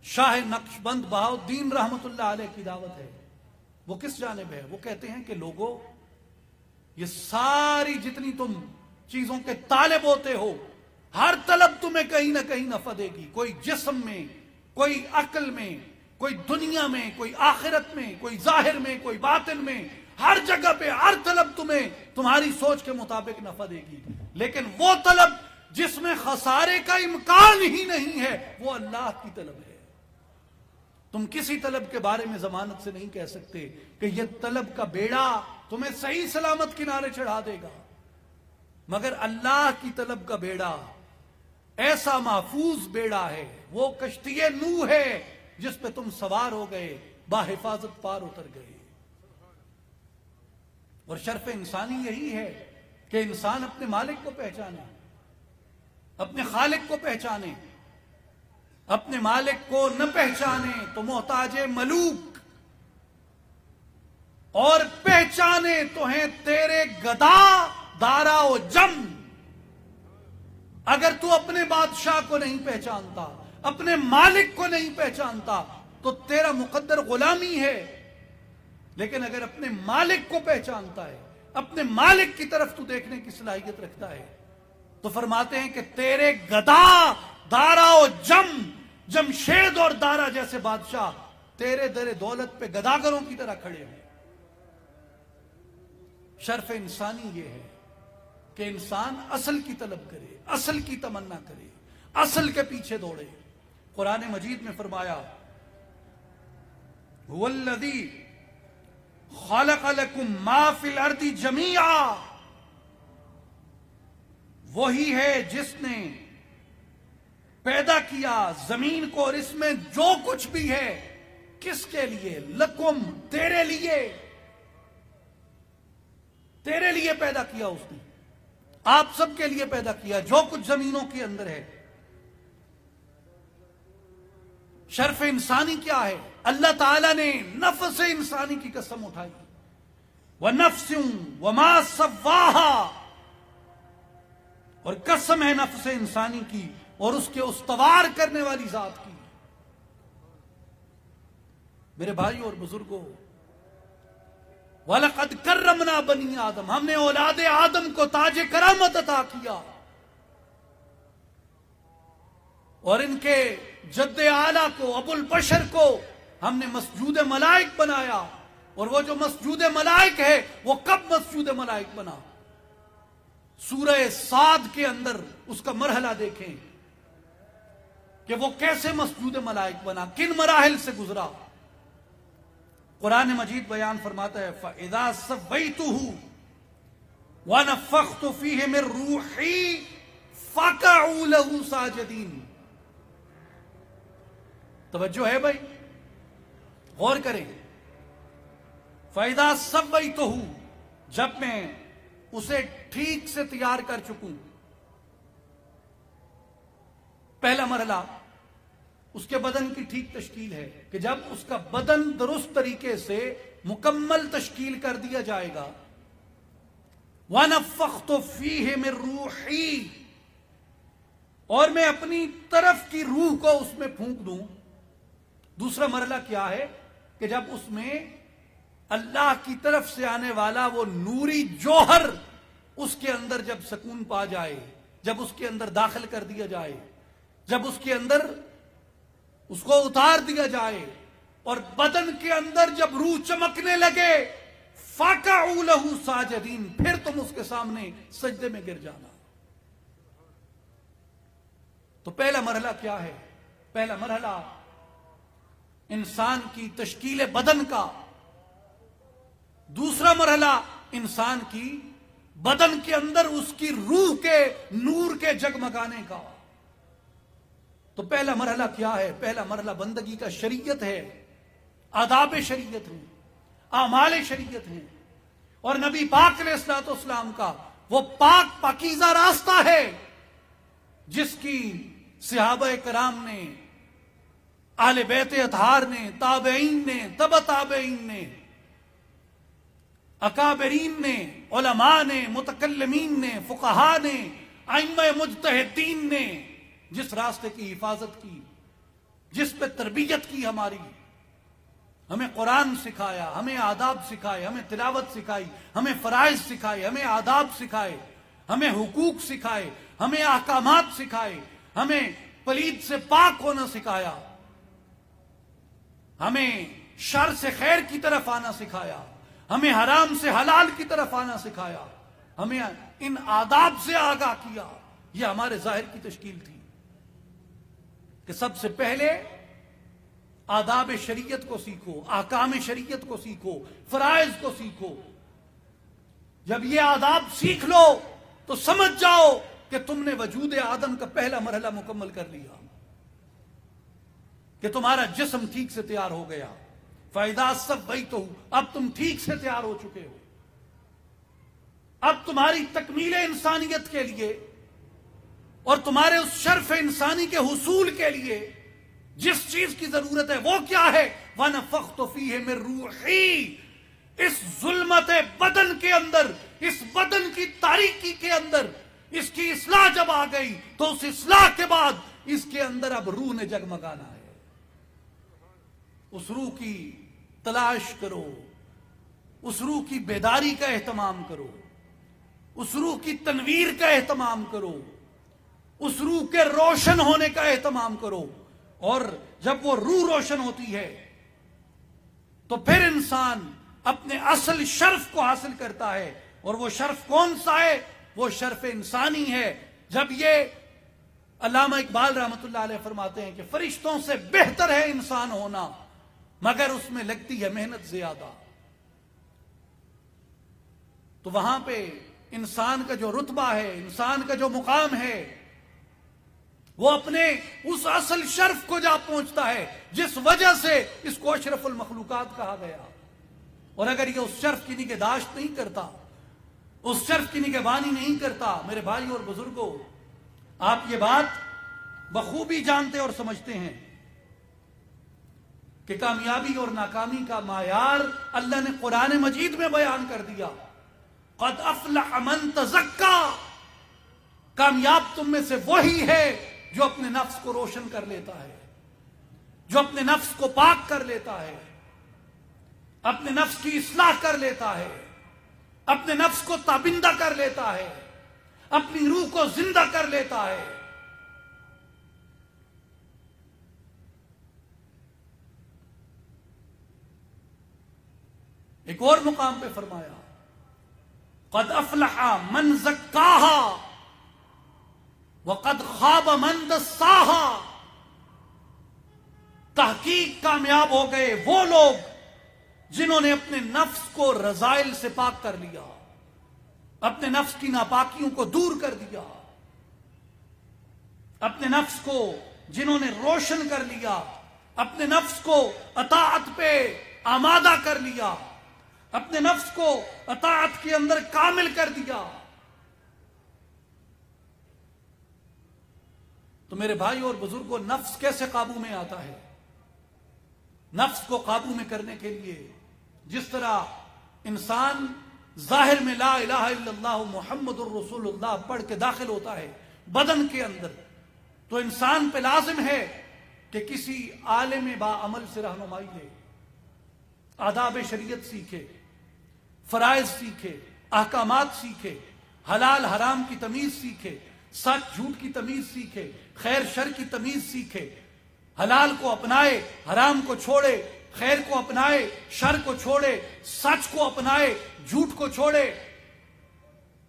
شاہ نقشبند بہاؤالدین رحمت اللہ علیہ کی دعوت ہے۔ وہ کس جانب ہے؟ وہ کہتے ہیں کہ لوگوں، یہ ساری جتنی تم چیزوں کے طالب ہوتے ہو، ہر طلب تمہیں کہیں نہ کہیں نفع دے گی، کوئی جسم میں، کوئی عقل میں، کوئی دنیا میں، کوئی آخرت میں، کوئی ظاہر میں، کوئی باطن میں، ہر جگہ پہ ہر طلب تمہیں تمہاری سوچ کے مطابق نفع دے گی، لیکن وہ طلب جس میں خسارے کا امکان ہی نہیں ہے وہ اللہ کی طلب ہے۔ تم کسی طلب کے بارے میں ضمانت سے نہیں کہہ سکتے کہ یہ طلب کا بیڑا تمہیں صحیح سلامت کنارے چڑھا دے گا، مگر اللہ کی طلب کا بیڑا ایسا محفوظ بیڑا ہے، وہ کشتی نوح ہے جس پہ تم سوار ہو گئے، باحفاظت پار اتر گئے۔ اور شرف انسانی یہی ہے کہ انسان اپنے مالک کو پہچانے، اپنے خالق کو پہچانے۔ اپنے مالک کو نہ پہچانے تو محتاج ملوک، اور پہچانے تو ہیں تیرے گدا دارا و جم۔ اگر تو اپنے بادشاہ کو نہیں پہچانتا، اپنے مالک کو نہیں پہچانتا، تو تیرا مقدر غلامی ہے۔ لیکن اگر اپنے مالک کو پہچانتا ہے، اپنے مالک کی طرف تو دیکھنے کی صلاحیت رکھتا ہے، تو فرماتے ہیں کہ تیرے گدا دارا و جمشید اور دارا جیسے بادشاہ تیرے در دولت پہ گداگروں کی طرح کھڑے ہیں۔ شرف انسانی یہ ہے کہ انسان اصل کی طلب کرے، اصل کی تمنا کرے، اصل کے پیچھے دوڑے۔ قرآن مجید میں فرمایا هو الذی خلق لکم ما فی الارض جمیعا، وہی ہے جس نے پیدا کیا زمین کو اور اس میں جو کچھ بھی ہے، کس کے لیے؟ لکم، تیرے لیے، تیرے لیے پیدا کیا اس نے، آپ سب کے لیے پیدا کیا جو کچھ زمینوں کے اندر ہے۔ شرف انسانی کیا ہے؟ اللہ تعالیٰ نے نفس انسانی کی قسم اٹھائی، وَنَفْسٍ وَمَا سَوَّاهَا، اور قسم ہے نفس انسانی کی اور اس کے استوار کرنے والی ذات کی۔ میرے بھائی اور بزرگوں، وَلَقَدْ كَرَّمْنَا بَنِي آدم، ہم نے اولاد آدم کو تاج کرامت عطا کیا، اور ان کے جد اعلیٰ کو ابو البشر کو ہم نے مسجود ملائک بنایا۔ اور وہ جو مسجود ملائک ہے وہ کب مسجود ملائک بنا؟ سورہ صاد کے اندر اس کا مرحلہ دیکھیں کہ وہ کیسے مسجود ملائک بنا، کن مراحل سے گزرا۔ قرآن مجید بیان فرماتا ہے فَإِذَا سَوَّيْتُهُ وَنَفَخْتُ فِيهِ مِن رُوحِي فَقَعُوا لَهُ سَاجِدِينَ۔ توجہ ہے بھائی، غور کریں. فَإِذَا سَوَّيْتُهُ، جب میں اسے ٹھیک سے تیار کر چکوں. پہلا مرحلہ اس کے بدن کی ٹھیک تشکیل ہے کہ جب اس کا بدن درست طریقے سے مکمل تشکیل کر دیا جائے گا. وَنَفَّخْتُ فِيهِ مِن رُوحِي، اور میں اپنی طرف کی روح کو اس میں پھونک دوں. دوسرا مرحلہ کیا ہے کہ جب اس میں اللہ کی طرف سے آنے والا وہ نوری جوہر اس کے اندر جب سکون پا جائے، جب اس کے اندر داخل کر دیا جائے، جب اس کے اندر اس کو اتار دیا جائے اور بدن کے اندر جب روح چمکنے لگے، فَقَعُوا لَهُ سَاجِدِينَ، پھر تم اس کے سامنے سجدے میں گر جانا. تو پہلا مرحلہ کیا ہے؟ پہلا مرحلہ انسان کی تشکیل بدن کا. دوسرا مرحلہ انسان کی بدن کے اندر اس کی روح کے نور کے جگمگانے کا. تو پہلا مرحلہ کیا ہے؟ پہلا مرحلہ بندگی کا شریعت ہے، آداب شریعت ہیں، اعمال شریعت ہیں، اور نبی پاک علیہ الصلوۃ والسلام کا وہ پاک پاکیزہ راستہ ہے جس کی صحابہ کرام نے، اہل بیت اطہار نے، تابعین نے، تبع تابعین نے، اکابرین نے، علماء نے، متکلمین نے، فقہاء نے، ائمہ مجتہدین نے جس راستے کی حفاظت کی، جس پہ تربیت کی ہماری، ہمیں قرآن سکھایا، ہمیں آداب سکھائے، ہمیں تلاوت سکھائی، ہمیں فرائض سکھائے، ہمیں آداب سکھائے، ہمیں حقوق سکھائے، ہمیں احکامات سکھائے، ہمیں پلید سے پاک ہونا سکھایا، ہمیں شر سے خیر کی طرف آنا سکھایا، ہمیں حرام سے حلال کی طرف آنا سکھایا، ہمیں ان آداب سے آگاہ کیا. یہ ہمارے ظاہر کی تشکیل تھی کہ سب سے پہلے آداب شریعت کو سیکھو، احکام شریعت کو سیکھو، فرائض کو سیکھو. جب یہ آداب سیکھ لو تو سمجھ جاؤ کہ تم نے وجود آدم کا پہلا مرحلہ مکمل کر لیا، کہ تمہارا جسم ٹھیک سے تیار ہو گیا. فَإِذَا سَوَّيْتُهُ، اب تم ٹھیک سے تیار ہو چکے ہو. اب تمہاری تکمیل انسانیت کے لیے اور تمہارے اس شرف انسانی کے حصول کے لیے جس چیز کی ضرورت ہے وہ کیا ہے؟ وَنَفَخْتُ فِيهِ مِن رُوحِي، اس ظلمت بدن کے اندر، اس بدن کی تاریکی کے اندر اس کی اصلاح جب آ گئی تو اس اصلاح کے بعد اس کے اندر اب روح نے جگمگانا ہے. اس روح کی تلاش کرو، اس روح کی بیداری کا اہتمام کرو، اس روح کی تنویر کا اہتمام کرو، اس روح کے روشن ہونے کا اہتمام کرو. اور جب وہ روح روشن ہوتی ہے تو پھر انسان اپنے اصل شرف کو حاصل کرتا ہے. اور وہ شرف کون سا ہے؟ وہ شرف انسانی ہے. جب یہ علامہ اقبال رحمۃ اللہ علیہ فرماتے ہیں کہ فرشتوں سے بہتر ہے انسان ہونا مگر اس میں لگتی ہے محنت زیادہ. تو وہاں پہ انسان کا جو رتبہ ہے، انسان کا جو مقام ہے، وہ اپنے اس اصل شرف کو جا پہنچتا ہے جس وجہ سے اس کو اشرف المخلوقات کہا گیا. اور اگر یہ اس شرف کی نگہداشت نہیں کرتا، اس شرف کی نگہبانی نہیں کرتا، میرے بھائی اور بزرگوں، آپ یہ بات بخوبی جانتے اور سمجھتے ہیں کہ کامیابی اور ناکامی کا معیار اللہ نے قرآن مجید میں بیان کر دیا. قد افلح من تزکا، کامیاب تم میں سے وہی ہے جو اپنے نفس کو روشن کر لیتا ہے، جو اپنے نفس کو پاک کر لیتا ہے، اپنے نفس کی اصلاح کر لیتا ہے، اپنے نفس کو تابندہ کر لیتا ہے، اپنی روح کو زندہ کر لیتا ہے. ایک اور مقام پہ فرمایا قد افلح من زکاہا وقد خاب من دساہا، تحقیق کامیاب ہو گئے وہ لوگ جنہوں نے اپنے نفس کو رذائل سے پاک کر لیا، اپنے نفس کی ناپاکیوں کو دور کر دیا، اپنے نفس کو جنہوں نے روشن کر لیا، اپنے نفس کو اطاعت پہ آمادہ کر لیا، اپنے نفس کو اطاعت کے اندر کامل کر دیا، تو میرے بھائی اور بزرگوں، نفس کیسے قابو میں آتا ہے؟ نفس کو قابو میں کرنے کے لیے جس طرح انسان ظاہر میں لا الہ الا اللہ محمد الرسول اللہ پڑھ کے داخل ہوتا ہے بدن کے اندر، تو انسان پہ لازم ہے کہ کسی عالم با عمل سے رہنمائی لے، آداب شریعت سیکھے، فرائض سیکھے، احکامات سیکھے، حلال حرام کی تمیز سیکھے، سچ جھوٹ کی تمیز سیکھے، خیر شر کی تمیز سیکھے، حلال کو اپنائے، حرام کو چھوڑے، خیر کو اپنائے، شر کو چھوڑے، سچ کو اپنائے، جھوٹ کو چھوڑے۔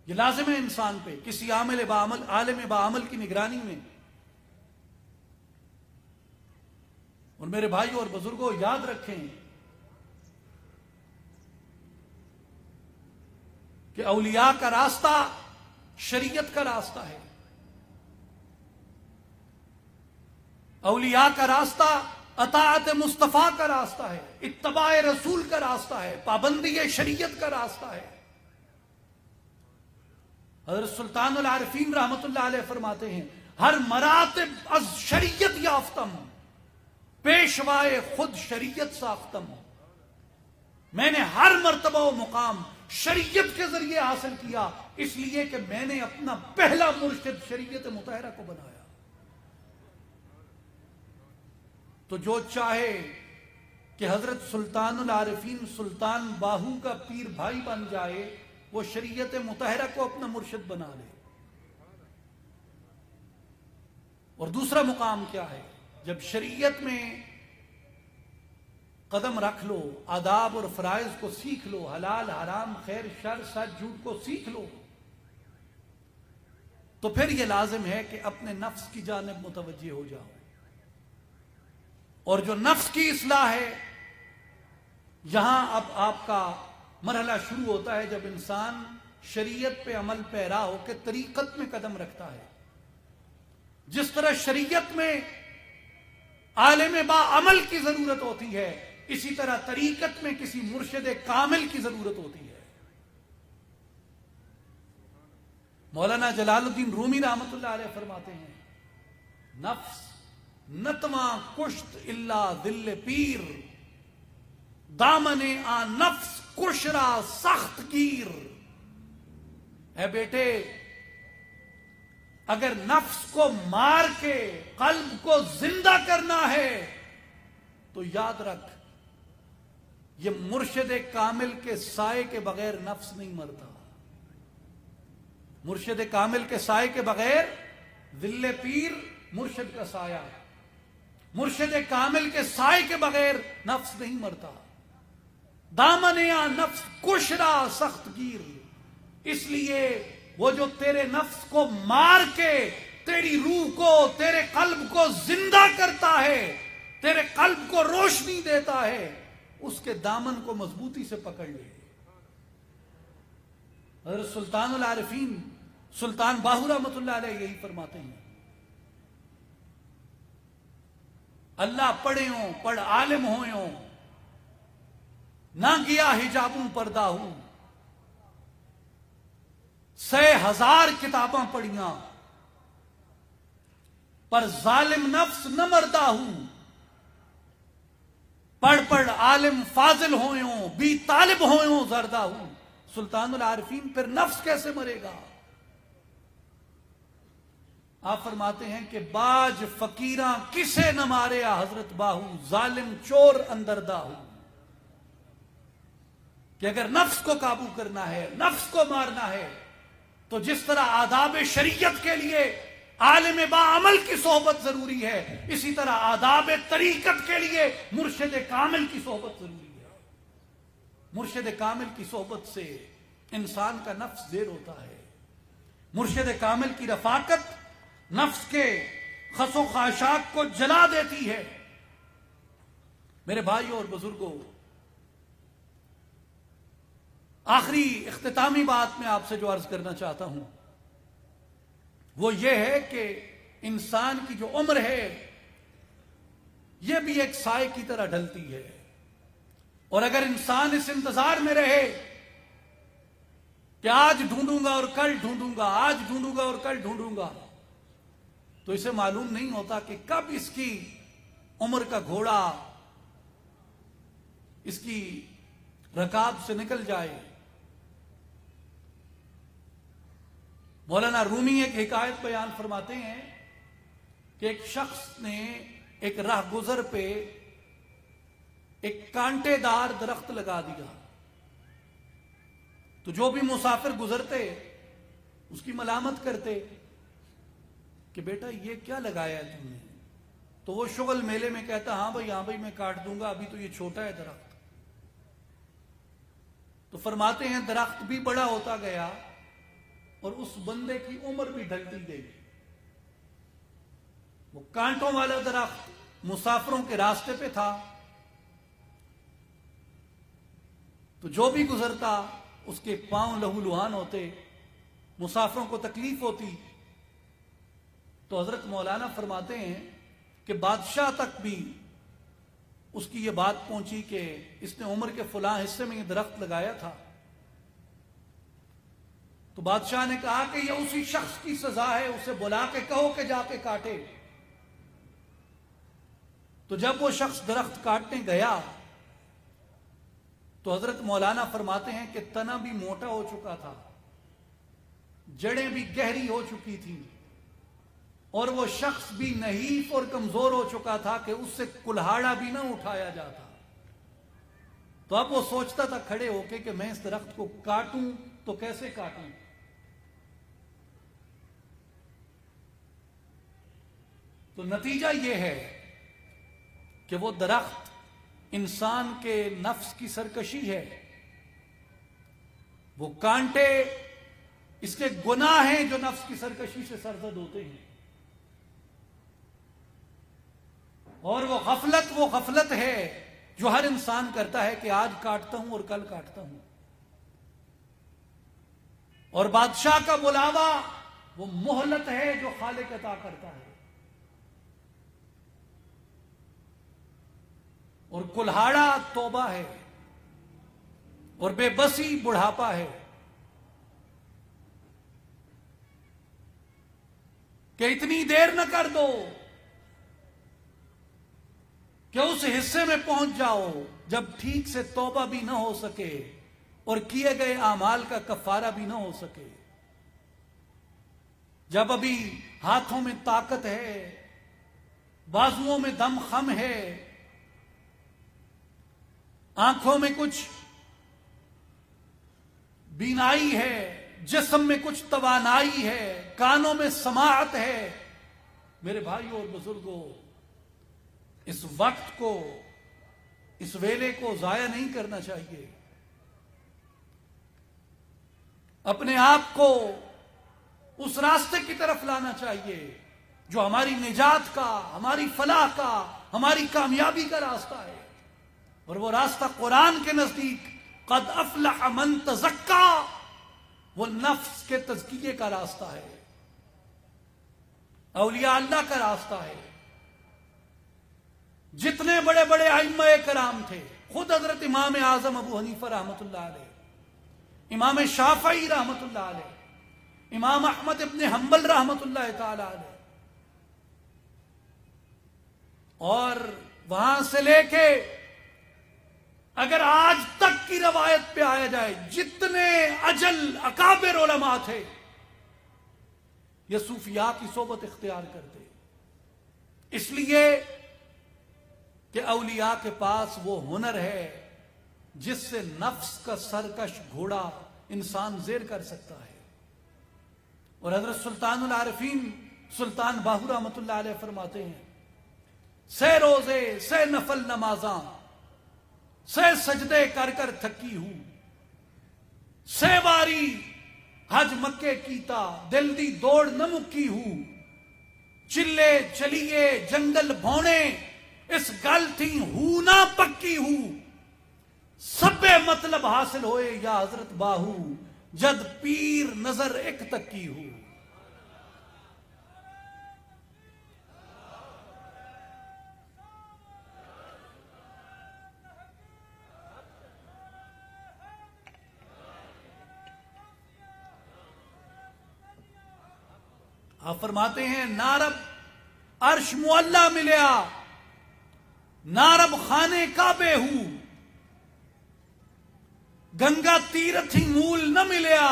یہ لازم ہے انسان پہ کسی عالم با عمل کی نگرانی میں۔ اور میرے بھائیوں اور بزرگوں، یاد رکھیں کہ اولیاء کا راستہ شریعت کا راستہ ہے، اولیاء کا راستہ اطاعت مصطفیٰ کا راستہ ہے، اتباع رسول کا راستہ ہے، پابندی شریعت کا راستہ ہے۔ حضرت سلطان العارفین رحمت اللہ علیہ فرماتے ہیں، ہر مراتب از شریعت یافتم، پیشوائے خود شریعت ساختم۔ میں نے ہر مرتبہ و مقام شریعت کے ذریعے حاصل کیا، اس لیے کہ میں نے اپنا پہلا مرشد شریعت مطہرہ کو بنایا۔ تو جو چاہے کہ حضرت سلطان العارفین سلطان باہو کا پیر بھائی بن جائے، وہ شریعت مطہرہ کو اپنا مرشد بنا لے۔ اور دوسرا مقام کیا ہے؟ جب شریعت میں قدم رکھ لو، آداب اور فرائض کو سیکھ لو، حلال حرام خیر شر سچ جھوٹ کو سیکھ لو، تو پھر یہ لازم ہے کہ اپنے نفس کی جانب متوجہ ہو جاؤ۔ اور جو نفس کی اصلاح ہے، یہاں اب آپ کا مرحلہ شروع ہوتا ہے جب انسان شریعت پہ عمل پیرا ہو کے طریقت میں قدم رکھتا ہے۔ جس طرح شریعت میں عالم با عمل کی ضرورت ہوتی ہے، اسی طرح طریقت میں کسی مرشد کامل کی ضرورت ہوتی ہے۔ مولانا جلال الدین رومی رحمت اللہ علیہ فرماتے ہیں، نفس نتواں کشت الا دل پیر، دامن آ نفس کشرا سخت گیر۔ اے بیٹے، اگر نفس کو مار کے قلب کو زندہ کرنا ہے تو یاد رکھ، یہ مرشد کامل کے سائے کے بغیر نفس نہیں مرتا۔ مرشد کامل کے سائے کے بغیر، ذل پیر مرشد کا سایہ، مرشد کامل کے سائے کے بغیر نفس نہیں مرتا۔ دامن آ نفس کشرا سخت گیر، اس لیے وہ جو تیرے نفس کو مار کے تیری روح کو، تیرے قلب کو زندہ کرتا ہے، تیرے قلب کو روشنی دیتا ہے، اس کے دامن کو مضبوطی سے پکڑ لے۔ حضرت سلطان العارفین سلطان باہو رحمت اللہ علیہ یہی فرماتے ہیں، اللہ پڑھے ہوں پڑھ عالم ہوئے ہوں، نہ گیا حجابوں پردہ ہوں، 100,000 کتاباں پڑھیاں، پر ظالم نفس نہ مردہ ہوں۔ پڑھ عالم فاضل ہوئے ہوں، بھی طالب ہوئے ہوں زردہ ہوں۔ سلطان العارفین، پھر نفس کیسے مرے گا؟ آپ فرماتے ہیں کہ باج فقیراں کسے نہ مارے حضرت باہو، ظالم چور اندردہ ہوں۔ کہ اگر نفس کو قابو کرنا ہے، نفس کو مارنا ہے، تو جس طرح آداب شریعت کے لیے عالم با عمل کی صحبت ضروری ہے، اسی طرح آداب طریقت کے لیے مرشد کامل کی صحبت ضروری ہے۔ مرشد کامل کی صحبت سے انسان کا نفس زیر ہوتا ہے۔ مرشد کامل کی رفاقت نفس کے خس و خاشاک کو جلا دیتی ہے۔ میرے بھائیوں اور بزرگوں، آخری اختتامی بات میں آپ سے جو عرض کرنا چاہتا ہوں وہ یہ ہے کہ انسان کی جو عمر ہے یہ بھی ایک سائے کی طرح ڈھلتی ہے. اور اگر انسان اس انتظار میں رہے کہ آج ڈھونڈوں گا اور کل ڈھونڈوں گا، آج ڈھونڈوں گا اور کل ڈھونڈوں گا، تو اسے معلوم نہیں ہوتا کہ کب اس کی عمر کا گھوڑا اس کی رکاب سے نکل جائے. مولانا رومی ایک حکایت بیان فرماتے ہیں کہ ایک شخص نے ایک راہ گزر پہ ایک کانٹے دار درخت لگا دیا. تو جو بھی مسافر گزرتے اس کی ملامت کرتے کہ بیٹا یہ کیا لگایا ہے تم نے؟ تو وہ شغل میلے میں کہتا ہاں بھائی میں کاٹ دوں گا، ابھی تو یہ چھوٹا ہے درخت. تو فرماتے ہیں درخت بھی بڑا ہوتا گیا اور اس بندے کی عمر بھی ڈھلتی گئی. وہ کانٹوں والا درخت مسافروں کے راستے پہ تھا، تو جو بھی گزرتا اس کے پاؤں لہو لہان ہوتے، مسافروں کو تکلیف ہوتی. تو حضرت مولانا فرماتے ہیں کہ بادشاہ تک بھی اس کی یہ بات پہنچی کہ اس نے عمر کے فلاں حصے میں یہ درخت لگایا تھا. تو بادشاہ نے کہا کہ یہ اسی شخص کی سزا ہے، اسے بلا کے کہو کہ جا کے کاٹے. تو جب وہ شخص درخت کاٹنے گیا تو حضرت مولانا فرماتے ہیں کہ تنا بھی موٹا ہو چکا تھا، جڑیں بھی گہری ہو چکی تھی، اور وہ شخص بھی نحیف اور کمزور ہو چکا تھا کہ اس سے کلہاڑا بھی نہ اٹھایا جاتا. تو اب وہ سوچتا تھا کھڑے ہو کے کہ میں اس درخت کو کاٹوں تو کیسے کاٹوں. تو نتیجہ یہ ہے کہ وہ درخت انسان کے نفس کی سرکشی ہے. وہ کانٹے اس کے گناہ ہیں جو نفس کی سرکشی سے سرزد ہوتے ہیں. اور وہ غفلت ہے جو ہر انسان کرتا ہے کہ آج کاٹتا ہوں اور کل کاٹتا ہوں. اور بادشاہ کا بلاوا وہ مہلت ہے جو خالق عطا کرتا ہے. اور کلہاڑا توبہ ہے، اور بے بسی بڑھاپا ہے. کہ اتنی دیر نہ کر دو کہ اس حصے میں پہنچ جاؤ جب ٹھیک سے توبہ بھی نہ ہو سکے اور کیے گئے اعمال کا کفارہ بھی نہ ہو سکے. جب ابھی ہاتھوں میں طاقت ہے، بازوؤں میں دم خم ہے، آنکھوں میں کچھ بینائی ہے، جسم میں کچھ توانائی ہے، کانوں میں سماعت ہے. میرے بھائیوں اور بزرگوں، اس وقت کو، اس ویلے کو ضائع نہیں کرنا چاہیے. اپنے آپ کو اس راستے کی طرف لانا چاہیے جو ہماری نجات کا، ہماری فلاح کا، ہماری کامیابی کا راستہ ہے. اور وہ راستہ قرآن کے نزدیک قد افلح من تزکا، وہ نفس کے تزکیے کا راستہ ہے، اولیاء اللہ کا راستہ ہے. جتنے بڑے بڑے ائمہ کرام تھے، خود حضرت امام اعظم ابو حنیفہ رحمۃ اللہ علیہ، امام شافعی رحمۃ اللہ علیہ، امام احمد ابن حنبل رحمۃ اللہ تعالی علیہ، اور وہاں سے لے کے اگر آج تک کی روایت پہ آیا جائے، جتنے اجل اکابر علماء تھے یہ صوفیاء کی صحبت اختیار کرتے، اس لیے کہ اولیاء کے پاس وہ ہنر ہے جس سے نفس کا سرکش گھوڑا انسان زیر کر سکتا ہے. اور حضرت سلطان العارفین سلطان باہو رحمۃ اللہ علیہ فرماتے ہیں، سے روزے سے نفل نمازاں سے سجدے کر کر تھکی ہوں، سے باری حج مکے کیتا دل دی دوڑ نہ مکی ہوں، چلے چلیے جنگل بھونے اس گل تھی ہوں نہ پکی ہوں، سبے مطلب حاصل ہوئے یا حضرت باہو جد پیر نظر ایک تکی ہوں. آپ فرماتے ہیں نارب عرش معلا ملیا، نارب خانے کعبے ہوں، گنگا تیرتھ ہی مول نہ ملیا،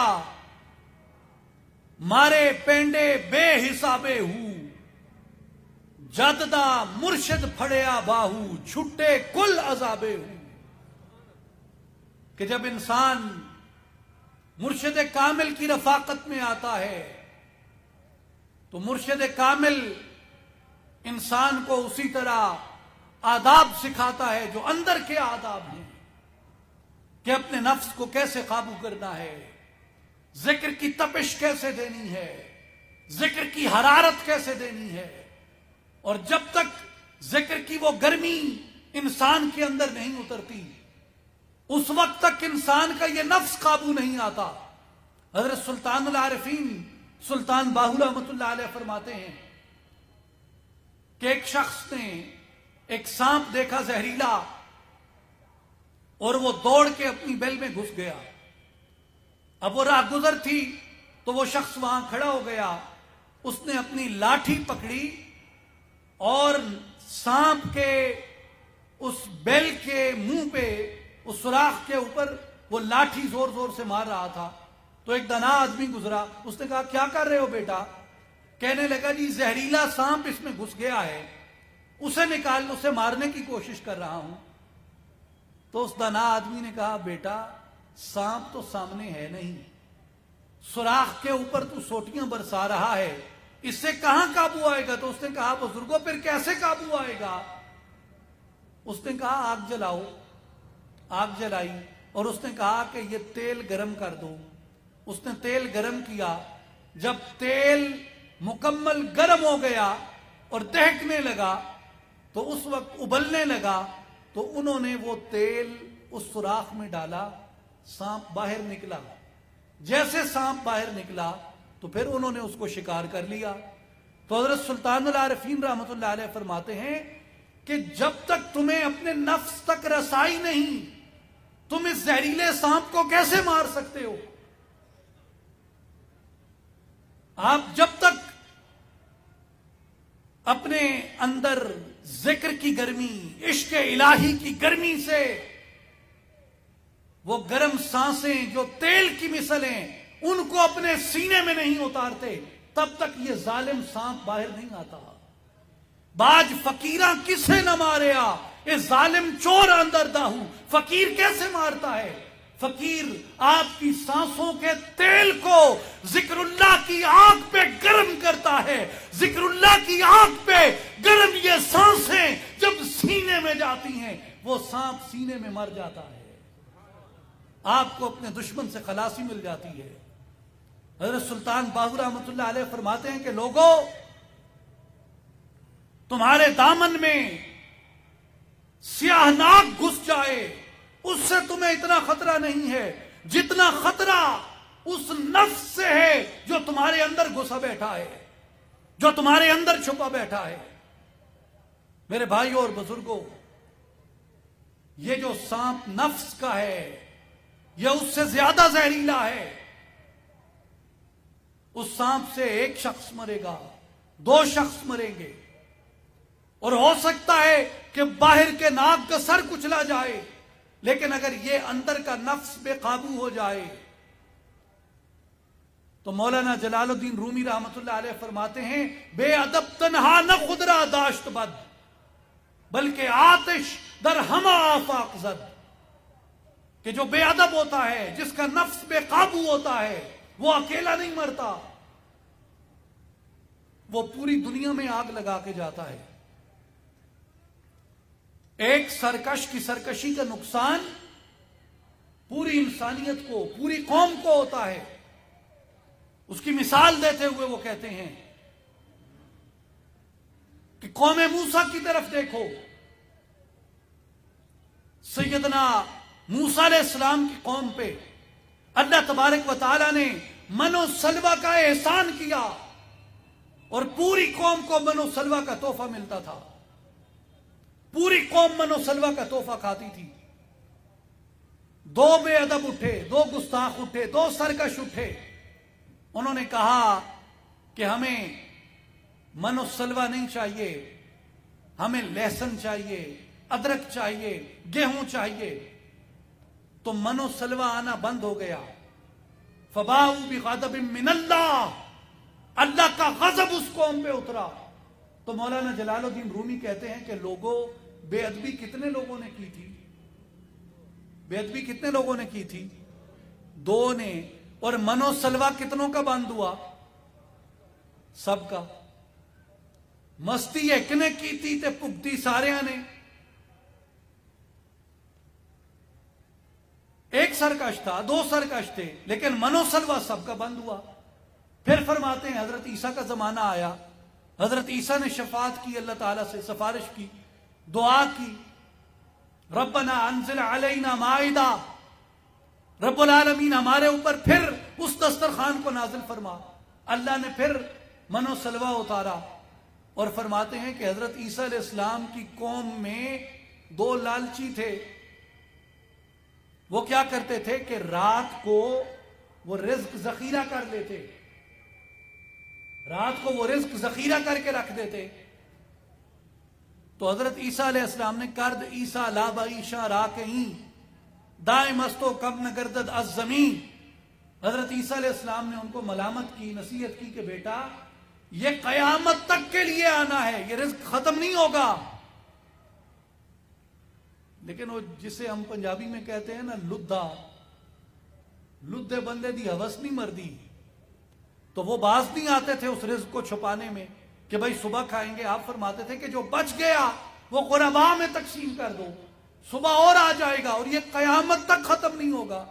مارے پینڈے بے حسابے ہوں، جددا مرشد پھڑیا باہو، چھٹے کل عذابے ہوں۔ کہ جب انسان مرشد کامل کی رفاقت میں آتا ہے تو مرشد کامل انسان کو اسی طرح آداب سکھاتا ہے جو اندر کے آداب ہیں، کہ اپنے نفس کو کیسے قابو کرنا ہے، ذکر کی تپش کیسے دینی ہے، ذکر کی حرارت کیسے دینی ہے، اور جب تک ذکر کی وہ گرمی انسان کے اندر نہیں اترتی اس وقت تک انسان کا یہ نفس قابو نہیں آتا۔ حضرت سلطان العارفین سلطان باہو رحمۃ اللہ علیہ فرماتے ہیں کہ ایک شخص نے ایک سانپ دیکھا زہریلا، اور وہ دوڑ کے اپنی بیل میں گھس گیا۔ اب وہ راہ گزر تھی تو وہ شخص وہاں کھڑا ہو گیا، اس نے اپنی لاٹھی پکڑی اور سانپ کے اس بیل کے منہ پہ، اس سوراخ کے اوپر وہ لاٹھی زور زور سے مار رہا تھا۔ تو ایک دانا آدمی گزرا، اس نے کہا کیا کر رہے ہو بیٹا؟ کہنے لگا جی زہریلا سانپ اس میں گھس گیا ہے، اسے مارنے کی کوشش کر رہا ہوں۔ تو اس دانا آدمی نے کہا بیٹا سانپ تو سامنے ہے نہیں، سوراخ کے اوپر تو سوٹیاں برسا رہا ہے، اس سے کہاں قابو آئے گا؟ تو اس نے کہا بزرگوں پھر کیسے قابو آئے گا؟ اس نے کہا آگ جلاؤ۔ آگ جلائی اور اس نے کہا کہ یہ تیل گرم کر دو۔ اس نے تیل گرم کیا، جب تیل مکمل گرم ہو گیا اور دہکنے لگا تو اس وقت ابلنے لگا، تو انہوں نے وہ تیل اس سوراخ میں ڈالا، سانپ باہر نکلا۔ جیسے سانپ باہر نکلا تو پھر انہوں نے اس کو شکار کر لیا۔ تو حضرت سلطان العارفین رحمۃ اللہ علیہ فرماتے ہیں کہ جب تک تمہیں اپنے نفس تک رسائی نہیں، تم اس زہریلے سانپ کو کیسے مار سکتے ہو؟ آپ جب تک اپنے اندر ذکر کی گرمی، عشق الہی کی گرمی سے وہ گرم سانسیں جو تیل کی مثل ہیں ان کو اپنے سینے میں نہیں اتارتے، تب تک یہ ظالم سانپ باہر نہیں آتا۔ باج فقیراں کسے نہ ماریا، اے ظالم چور اندر داہو۔ فقیر کیسے مارتا ہے؟ فقیر آپ کی سانسوں کے تیل کو ذکر اللہ کی آگ پہ گرم کرتا ہے۔ ذکر اللہ کی آگ پہ گرم یہ سانسیں جب سینے میں جاتی ہیں وہ سانپ سینے میں مر جاتا ہے، آپ کو اپنے دشمن سے خلاصی مل جاتی ہے۔ حضرت سلطان باہو رحمۃ اللہ علیہ فرماتے ہیں کہ لوگوں تمہارے دامن میں سیاہ ناگ گھس جائے اس سے تمہیں اتنا خطرہ نہیں ہے جتنا خطرہ اس نفس سے ہے جو تمہارے اندر گھسا بیٹھا ہے، جو تمہارے اندر چھپا بیٹھا ہے۔ میرے بھائیوں اور بزرگوں، یہ جو سانپ نفس کا ہے یہ اس سے زیادہ زہریلا ہے۔ اس سانپ سے ایک شخص مرے گا، دو شخص مریں گے، اور ہو سکتا ہے کہ باہر کے ناگ کا سر کچلا جائے، لیکن اگر یہ اندر کا نفس بے قابو ہو جائے تو مولانا جلال الدین رومی رحمۃ اللہ علیہ فرماتے ہیں بے ادب تنہا نہ خدرا داشت بد، بلکہ آتش در ہما آفاق زد۔ کہ جو بے ادب ہوتا ہے، جس کا نفس بے قابو ہوتا ہے، وہ اکیلا نہیں مرتا، وہ پوری دنیا میں آگ لگا کے جاتا ہے۔ ایک سرکش کی سرکشی کا نقصان پوری انسانیت کو، پوری قوم کو ہوتا ہے۔ اس کی مثال دیتے ہوئے وہ کہتے ہیں کہ قوم موسیٰ کی طرف دیکھو، سیدنا موسیٰ علیہ السلام کی قوم پہ اللہ تبارک و تعالیٰ نے من و سلوہ کا احسان کیا اور پوری قوم کو من و سلوہ کا تحفہ ملتا تھا، پوری قوم من و سلوہ کا تحفہ کھاتی تھی۔ دو بے ادب اٹھے، دو گستاخ اٹھے، دو سرکش اٹھے، انہوں نے کہا کہ ہمیں من و سلوا نہیں چاہیے، ہمیں لہسن چاہیے، ادرک چاہیے، گیہوں چاہیے، تو من و سلوا آنا بند ہو گیا. فباؤ بغضب من اللہ کا غضب اس قوم پہ اترا. تو مولانا جلال الدین رومی کہتے ہیں کہ لوگوں، بے ادبی کتنے لوگوں نے کی تھی؟ بے ادبی کتنے لوگوں نے کی تھی؟ 2 نے. اور من و سلوا کتنوں کا بند ہوا؟ سب کا. مستی ایک نے کی تھی تے پگتی سارے نے. ایک سرکش تھا، 2 سرکش تھے، لیکن من و سلوا سب کا بند ہوا. پھر فرماتے ہیں حضرت عیسیٰ کا زمانہ آیا، حضرت عیسیٰ نے شفاعت کی، اللہ تعالیٰ سے سفارش کی، دعا کی، ربنا انزل علینا مائدہ، رب العالمین ہمارے اوپر پھر اس دسترخوان کو نازل فرما. اللہ نے پھر من و سلوا اتارا. اور فرماتے ہیں کہ حضرت عیسیٰ علیہ السلام کی قوم میں 2 لالچی تھے. وہ کیا کرتے تھے کہ رات کو وہ رزق ذخیرہ کر لیتے، رات کو وہ رزق ذخیرہ کر کے رکھ دیتے. تو حضرت عیسیٰ علیہ السلام نے کرد عیسیٰ لا بعیشہ راکعین دائیں مستو کب نگردد از زمین. حضرت عیسیٰ علیہ السلام نے ان کو ملامت کی، نصیحت کی کہ بیٹا یہ قیامت تک کے لیے آنا ہے، یہ رزق ختم نہیں ہوگا. لیکن وہ جسے ہم پنجابی میں کہتے ہیں نا لدھا، لدھے بندے دی حوث نہیں مردی، تو وہ باز نہیں آتے تھے اس رزق کو چھپانے میں کہ بھائی صبح کھائیں گے. آپ فرماتے تھے کہ جو بچ گیا وہ غرباء میں تقسیم کر دو، صبح اور آ جائے گا اور یہ قیامت تک ختم نہیں ہوگا.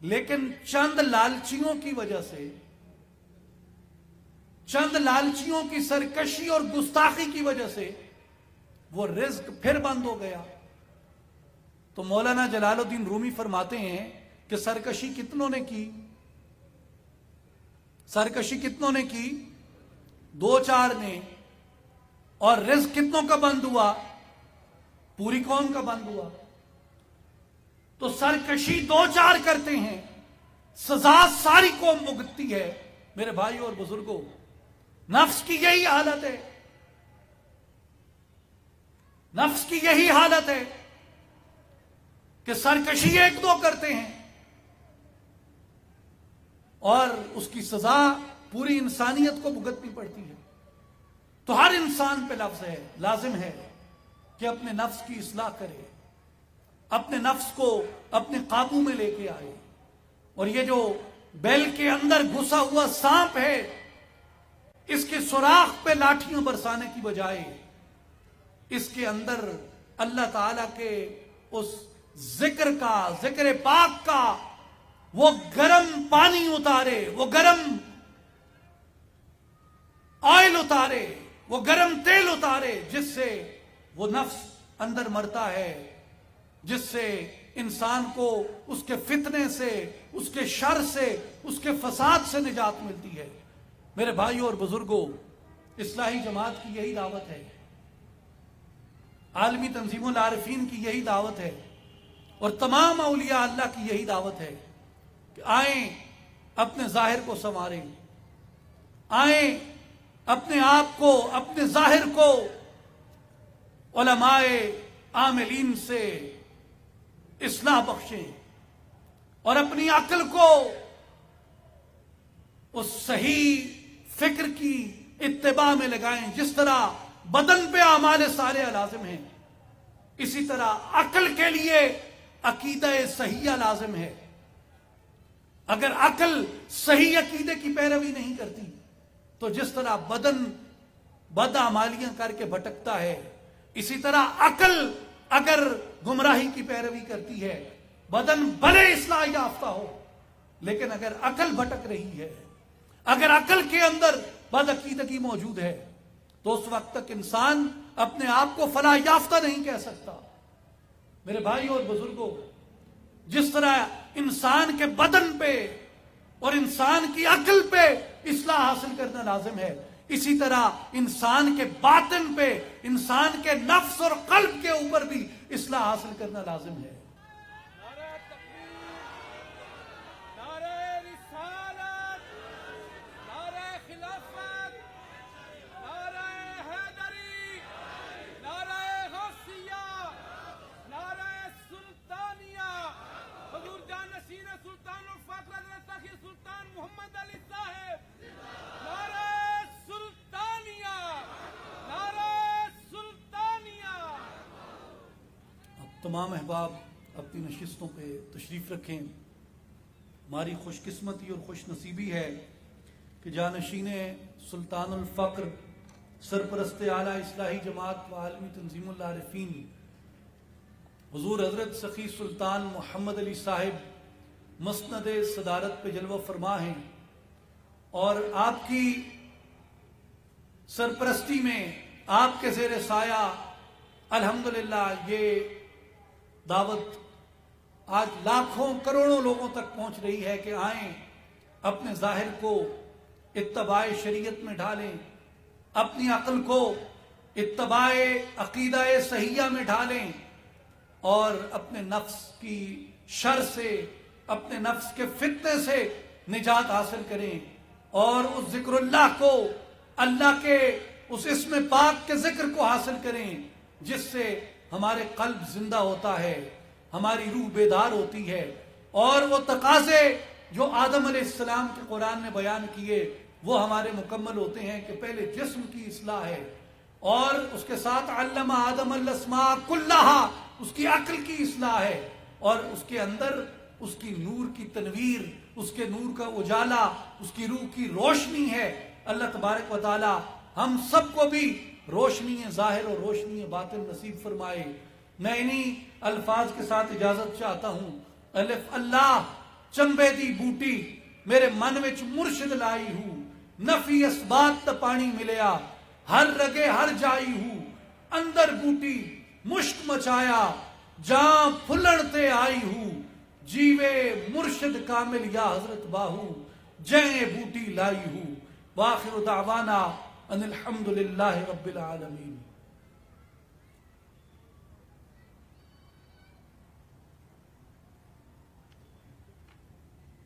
لیکن چند لالچیوں کی وجہ سے، چند لالچیوں کی سرکشی اور گستاخی کی وجہ سے وہ رزق پھر بند ہو گیا. تو مولانا جلال الدین رومی فرماتے ہیں کہ سرکشی کتنوں نے کی؟ سرکشی کتنوں نے کی؟ 2-4 نے. اور رزق کتنوں کا بند ہوا؟ پوری قوم کا بند ہوا. تو سرکشی 2-4 کرتے ہیں، سزا ساری قوم بھگتتی ہے. میرے بھائی اور بزرگوں، نفس کی یہی حالت ہے، نفس کی یہی حالت ہے کہ سرکشی 1-2 کرتے ہیں اور اس کی سزا پوری انسانیت کو بھگتنی پڑتی ہے. تو ہر انسان پہ لازم ہے کہ اپنے نفس کی اصلاح کرے، اپنے نفس کو اپنے قابو میں لے کے آئے. اور یہ جو بیل کے اندر گھسا ہوا سانپ ہے، اس کے سوراخ پہ لاٹھیاں برسانے کی بجائے اس کے اندر اللہ تعالی کے اس ذکر کا، ذکر پاک کا وہ گرم پانی اتارے، وہ گرم آئل اتارے، وہ گرم تیل اتارے، جس سے وہ نفس اندر مرتا ہے، جس سے انسان کو اس کے فتنے سے، اس کے شر سے، اس کے فساد سے نجات ملتی ہے. میرے بھائیوں اور بزرگوں، اصلاحی جماعت کی یہی دعوت ہے، عالمی تنظیم العارفین کی یہی دعوت ہے، اور تمام اولیاء اللہ کی یہی دعوت ہے کہ آئیں اپنے ظاہر کو سنواریں، آئیں اپنے آپ کو، اپنے ظاہر کو علماء عاملین سے اصلاح بخشیں، اور اپنی عقل کو اس صحیح فکر کی اتباع میں لگائیں. جس طرح بدن پہ اعمال صالحہ لازم ہیں، اسی طرح عقل کے لیے عقیدہ صحیحہ لازم ہے. اگر عقل صحیح عقیدے کی پیروی نہیں کرتی تو جس طرح بدن بدعمالیاں کر کے بھٹکتا ہے، اسی طرح عقل اگر گمراہی کی پیروی کرتی ہے، بدن بھلے اصلاح یافتہ ہو، لیکن اگر عقل بھٹک رہی ہے، اگر عقل کے اندر بدعقیدگی موجود ہے، تو اس وقت تک انسان اپنے آپ کو فلاح یافتہ نہیں کہہ سکتا. میرے بھائی اور بزرگوں، جس طرح انسان کے بدن پہ اور انسان کی عقل پہ اصلاح حاصل کرنا لازم ہے، اسی طرح انسان کے باطن پہ، انسان کے نفس اور قلب کے اوپر بھی اصلاح حاصل کرنا لازم ہے. تمام احباب اپنی نشستوں پہ تشریف رکھیں. ہماری خوش قسمتی اور خوش نصیبی ہے کہ جانشین سلطان الفقر سرپرست اعلیٰ اصلاحی جماعت و عالمی تنظیم العارفین حضور حضرت سخی سلطان محمد علی صاحب مسند صدارت پہ جلوہ فرما ہیں، اور آپ کی سرپرستی میں آپ کے زیر سایہ الحمدللہ یہ دعوت آج لاکھوں کروڑوں لوگوں تک پہنچ رہی ہے کہ آئیں، اپنے ظاہر کو اتباع شریعت میں ڈھالیں، اپنی عقل کو اتباع عقیدہ صحیحہ میں ڈھالیں، اور اپنے نفس کی شر سے، اپنے نفس کے فتنے سے نجات حاصل کریں، اور اس ذکر اللہ کو، اللہ کے اس اسم پاک کے ذکر کو حاصل کریں جس سے ہمارے قلب زندہ ہوتا ہے، ہماری روح بیدار ہوتی ہے، اور وہ تقاضے جو آدم علیہ السلام کے قرآن نے بیان کیے وہ ہمارے مکمل ہوتے ہیں کہ پہلے جسم کی اصلاح ہے، اور اس کے ساتھ علم آدم الاسماء کلہا، اس کی عقل کی اصلاح ہے، اور اس کے اندر اس کی نور کی تنویر، اس کے نور کا اجالا، اس کی روح کی روشنی ہے. اللہ تبارک و تعالی ہم سب کو بھی روشنی ظاہر اور روشنی باطن نصیب فرمائے. میں انہی الفاظ کے ساتھ اجازت چاہتا ہوں. الف اللہ چنبے دی بوٹی میرے من وچ مرشد لائی ہوں، نفی اسبات تا پانی ملیا، ہر رگے ہر جائی ہوں، اندر بوٹی مشک مچایا، جاں پھلن تے آئی ہوں، جیوے مرشد کامل یا حضرت باہو، جیں بوٹی لائی ہوں. وآخر دعوانا ان الحمدللہ رب العالمین.